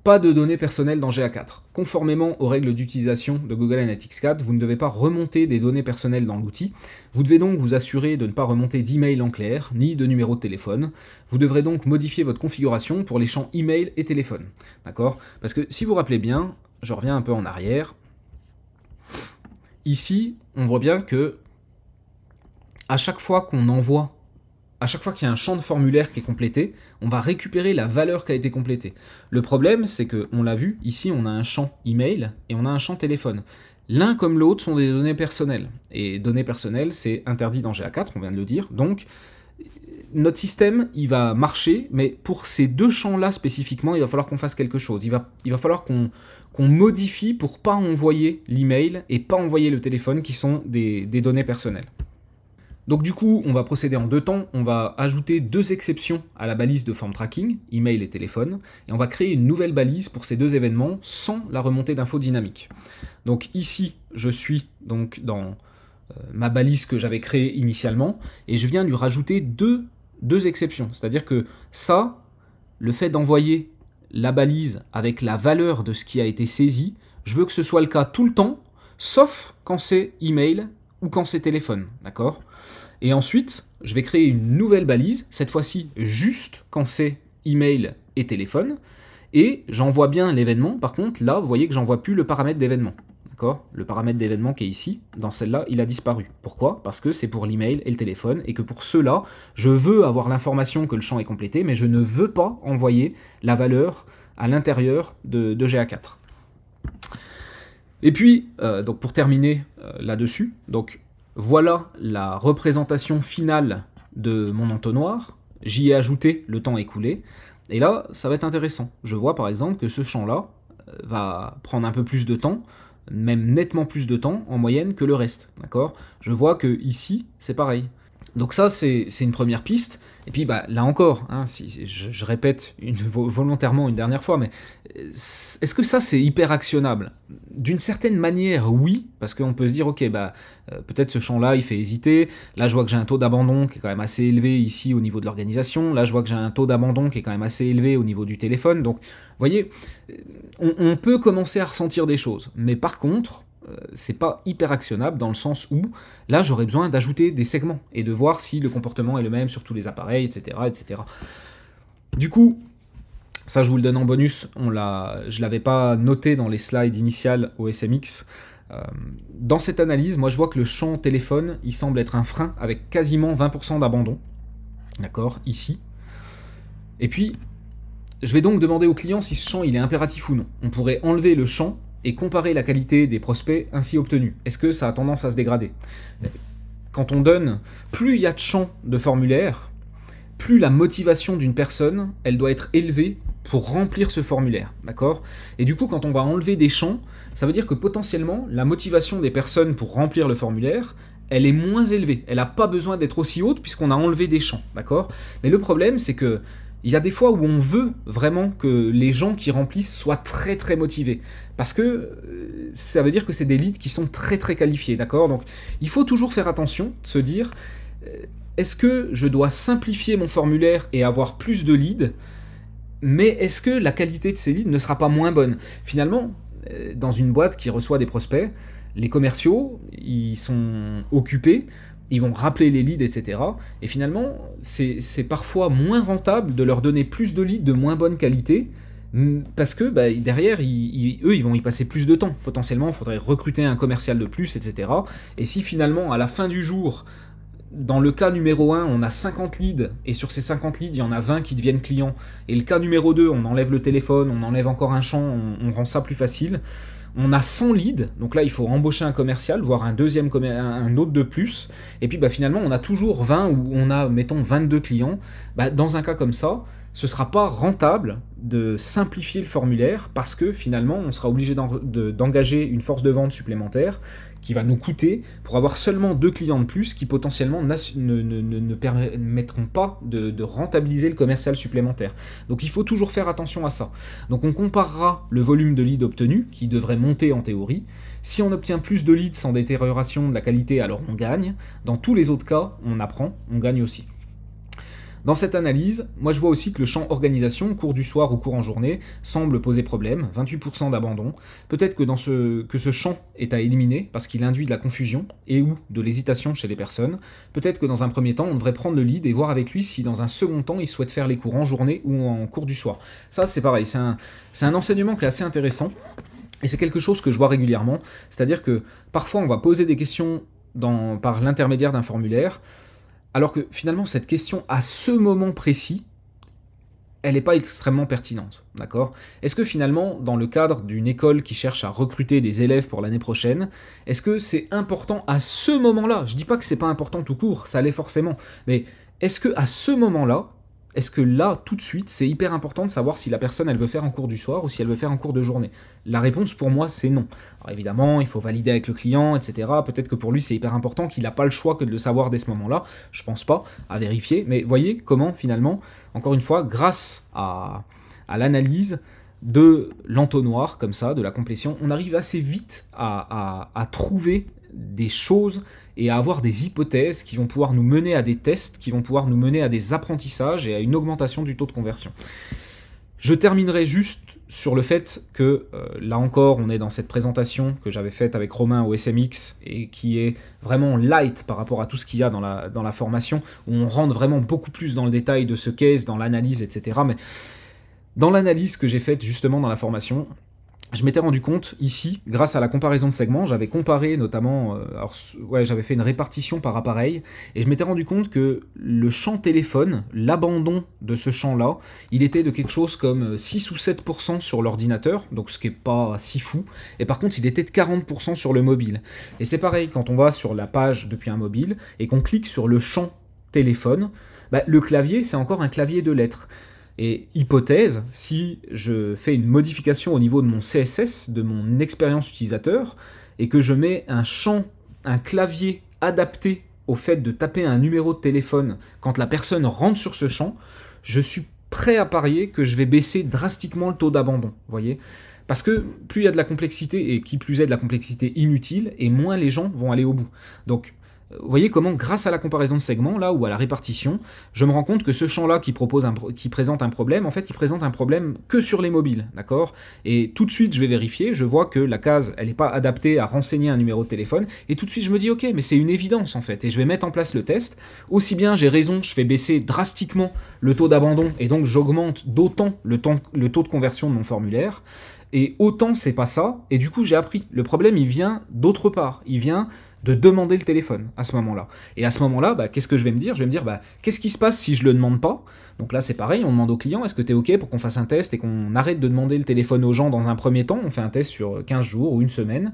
Pas de données personnelles dans GA4. Conformément aux règles d'utilisation de Google Analytics 4, vous ne devez pas remonter des données personnelles dans l'outil. Vous devez donc vous assurer de ne pas remonter d'email en clair, ni de numéro de téléphone. Vous devrez donc modifier votre configuration pour les champs email et téléphone. D'accord? Parce que si vous vous rappelez bien, je reviens un peu en arrière. Ici, on voit bien que à chaque fois qu'on envoie, à chaque fois qu'il y a un champ de formulaire qui est complété, on va récupérer la valeur qui a été complétée. Le problème, c'est que, on l'a vu, ici on a un champ email et on a un champ téléphone. L'un comme l'autre sont des données personnelles. Et données personnelles, c'est interdit dans GA4, on vient de le dire. Donc, notre système, il va marcher, mais pour ces deux champs-là spécifiquement, il va falloir qu'on fasse quelque chose. Il va falloir qu'on modifie pour pas envoyer l'email et pas envoyer le téléphone qui sont des données personnelles. Donc du coup, on va procéder en deux temps. On va ajouter deux exceptions à la balise de form tracking, email et téléphone, et on va créer une nouvelle balise pour ces deux événements sans la remontée d'infos dynamique. Donc ici, je suis donc dans ma balise que j'avais créée initialement, et je viens lui rajouter deux exceptions. C'est-à-dire que ça, le fait d'envoyer la balise avec la valeur de ce qui a été saisi, je veux que ce soit le cas tout le temps, sauf quand c'est email ou quand c'est téléphone, d'accord ? Et ensuite, je vais créer une nouvelle balise, cette fois-ci juste quand c'est email et téléphone, et j'envoie bien l'événement. Par contre, là, vous voyez que j'envoie plus le paramètre d'événement. D'accord ? Le paramètre d'événement qui est ici, dans celle-là, il a disparu. Pourquoi ? Parce que c'est pour l'email et le téléphone, et que pour ceux-là, je veux avoir l'information que le champ est complété, mais je ne veux pas envoyer la valeur à l'intérieur de GA4. Et puis, donc pour terminer là-dessus, donc voilà la représentation finale de mon entonnoir. J'y ai ajouté le temps écoulé. Et là, ça va être intéressant. Je vois par exemple que ce champ-là va prendre un peu plus de temps, même nettement plus de temps en moyenne que le reste. D'accord ? Je vois que ici, c'est pareil. Donc ça, c'est une première piste. Et puis là encore, hein, je répète volontairement une dernière fois, mais est-ce que ça c'est hyper actionnable ? D'une certaine manière, oui, parce qu'on peut se dire, ok, peut-être ce champ-là, il fait hésiter. Là, je vois que j'ai un taux d'abandon qui est quand même assez élevé ici au niveau de l'organisation. Là, je vois que j'ai un taux d'abandon qui est quand même assez élevé au niveau du téléphone. Donc, vous voyez, on peut commencer à ressentir des choses. Mais par contre, c'est pas hyper actionnable dans le sens où là j'aurais besoin d'ajouter des segments et de voir si le comportement est le même sur tous les appareils, etc. etc. Du coup, ça je vous le donne en bonus, je l'avais pas noté dans les slides initiales au SMX. Dans cette analyse, moi je vois que le champ téléphone, il semble être un frein avec quasiment 20% d'abandon. D'accord, ici. Et puis, je vais donc demander au client si ce champ il est impératif ou non. On pourrait enlever le champ et comparer la qualité des prospects ainsi obtenus. Est-ce que ça a tendance à se dégrader ? Quand on donne, plus il y a de champs de formulaire, plus la motivation d'une personne, elle doit être élevée pour remplir ce formulaire, d'accord ? Et du coup, quand on va enlever des champs, ça veut dire que potentiellement, la motivation des personnes pour remplir le formulaire, elle est moins élevée. Elle n'a pas besoin d'être aussi haute puisqu'on a enlevé des champs, d'accord ? Mais le problème, c'est que il y a des fois où on veut vraiment que les gens qui remplissent soient très très motivés. Parce que ça veut dire que c'est des leads qui sont très très qualifiés, d'accord ? Donc il faut toujours faire attention, se dire, est-ce que je dois simplifier mon formulaire et avoir plus de leads ? Mais est-ce que la qualité de ces leads ne sera pas moins bonne ? Finalement, dans une boîte qui reçoit des prospects, les commerciaux, ils sont occupés, ils vont rappeler les leads, etc. Et finalement, c'est parfois moins rentable de leur donner plus de leads de moins bonne qualité, parce que derrière, eux, ils vont y passer plus de temps. Potentiellement, il faudrait recruter un commercial de plus, etc. Et si finalement, à la fin du jour, dans le cas numéro 1, on a 50 leads, et sur ces 50 leads, il y en a 20 qui deviennent clients, et le cas numéro 2, on enlève le téléphone, on enlève encore un champ, on rend ça plus facile, on a 100 leads, donc là il faut embaucher un commercial, voire un autre de plus, et puis finalement on a toujours 20 ou on a, mettons, 22 clients. Dans un cas comme ça, ce ne sera pas rentable de simplifier le formulaire parce que finalement on sera obligé d'engager une force de vente supplémentaire qui va nous coûter pour avoir seulement 2 clients de plus qui potentiellement ne permettront pas de rentabiliser le commercial supplémentaire. Donc il faut toujours faire attention à ça. Donc on comparera le volume de leads obtenus, qui devrait monter en théorie. Si on obtient plus de leads sans détérioration de la qualité, alors on gagne. Dans tous les autres cas, on apprend, on gagne aussi. Dans cette analyse, moi je vois aussi que le champ organisation, cours du soir ou cours en journée, semble poser problème, 28% d'abandon. Peut-être que ce champ est à éliminer parce qu'il induit de la confusion et ou de l'hésitation chez les personnes. Peut-être que dans un premier temps, on devrait prendre le lead et voir avec lui si dans un second temps, il souhaite faire les cours en journée ou en cours du soir. Ça c'est pareil, c'est un enseignement qui est assez intéressant et c'est quelque chose que je vois régulièrement. C'est-à-dire que parfois on va poser des questions par l'intermédiaire d'un formulaire, alors que finalement, cette question, à ce moment précis, elle n'est pas extrêmement pertinente, d'accord ? Est-ce que finalement, dans le cadre d'une école qui cherche à recruter des élèves pour l'année prochaine, est-ce que c'est important à ce moment-là ? Je ne dis pas que c'est pas important tout court, ça l'est forcément, mais est-ce que à ce moment-là, est-ce que là, tout de suite, c'est hyper important de savoir si la personne, elle veut faire un cours du soir ou si elle veut faire un cours de journée? La réponse, pour moi, c'est non. Alors évidemment, il faut valider avec le client, etc. Peut-être que pour lui, c'est hyper important, qu'il n'a pas le choix que de le savoir dès ce moment-là. Je pense pas, à vérifier. Mais voyez comment, finalement, encore une fois, grâce à l'analyse de l'entonnoir, comme ça, de la complétion, on arrive assez vite à trouver des choses et à avoir des hypothèses qui vont pouvoir nous mener à des tests, qui vont pouvoir nous mener à des apprentissages et à une augmentation du taux de conversion. Je terminerai juste sur le fait que, là encore, on est dans cette présentation que j'avais faite avec Romain au SMX et qui est vraiment light par rapport à tout ce qu'il y a dans la formation, où on rentre vraiment beaucoup plus dans le détail de ce case, dans l'analyse, etc. Mais dans l'analyse que j'ai faite justement dans la formation, je m'étais rendu compte ici, grâce à la comparaison de segments, j'avais comparé notamment, j'avais fait une répartition par appareil, et je m'étais rendu compte que le champ téléphone, l'abandon de ce champ-là, il était de quelque chose comme 6 ou 7% sur l'ordinateur, donc ce qui n'est pas si fou, et par contre il était de 40% sur le mobile. Et c'est pareil, quand on va sur la page depuis un mobile, et qu'on clique sur le champ téléphone, le clavier c'est encore un clavier de lettres. Et hypothèse, si je fais une modification au niveau de mon CSS, de mon expérience utilisateur, et que je mets un champ, un clavier adapté au fait de taper un numéro de téléphone quand la personne rentre sur ce champ, je suis prêt à parier que je vais baisser drastiquement le taux d'abandon, voyez ? Parce que plus il y a de la complexité, et qui plus est de la complexité inutile, et moins les gens vont aller au bout. Donc, vous voyez comment, grâce à la comparaison de segments, là, ou à la répartition, je me rends compte que ce champ-là qui présente un problème, en fait, il présente un problème que sur les mobiles, d'accord? Et tout de suite, je vais vérifier, je vois que la case, elle n'est pas adaptée à renseigner un numéro de téléphone, et tout de suite, je me dis, ok, mais c'est une évidence, en fait, et je vais mettre en place le test. Aussi bien, j'ai raison, je fais baisser drastiquement le taux d'abandon, et donc j'augmente d'autant le taux de conversion de mon formulaire, et autant c'est pas ça, et du coup, j'ai appris. Le problème, il vient d'autre part, il vient de demander le téléphone à ce moment-là. Et à ce moment-là, qu'est-ce que je vais me dire? Je vais me dire, qu'est-ce qui se passe si je le demande pas? Donc là, c'est pareil, on demande au client, est-ce que tu es OK pour qu'on fasse un test et qu'on arrête de demander le téléphone aux gens dans un premier temps? On fait un test sur 15 jours ou une semaine.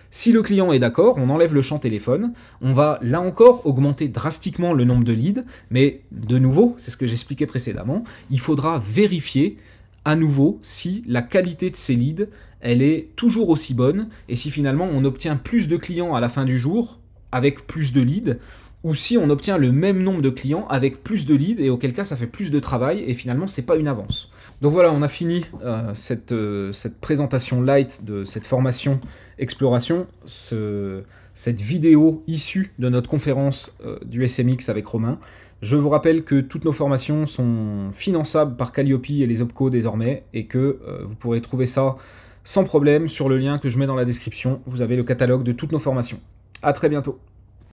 Si le client est d'accord, on enlève le champ téléphone, on va là encore augmenter drastiquement le nombre de leads, mais de nouveau, c'est ce que j'expliquais précédemment, il faudra vérifier à nouveau si la qualité de ces leads, elle est toujours aussi bonne, et si finalement on obtient plus de clients à la fin du jour, avec plus de leads, ou si on obtient le même nombre de clients avec plus de leads, et auquel cas ça fait plus de travail, et finalement c'est pas une avance. Donc voilà, on a fini cette présentation light de cette formation Exploration, cette vidéo issue de notre conférence du SMX avec Romain. Je vous rappelle que toutes nos formations sont finançables par Calliope et les OPCO désormais, et que vous pourrez trouver ça sans problème sur le lien que je mets dans la description. Vous avez le catalogue de toutes nos formations. À très bientôt.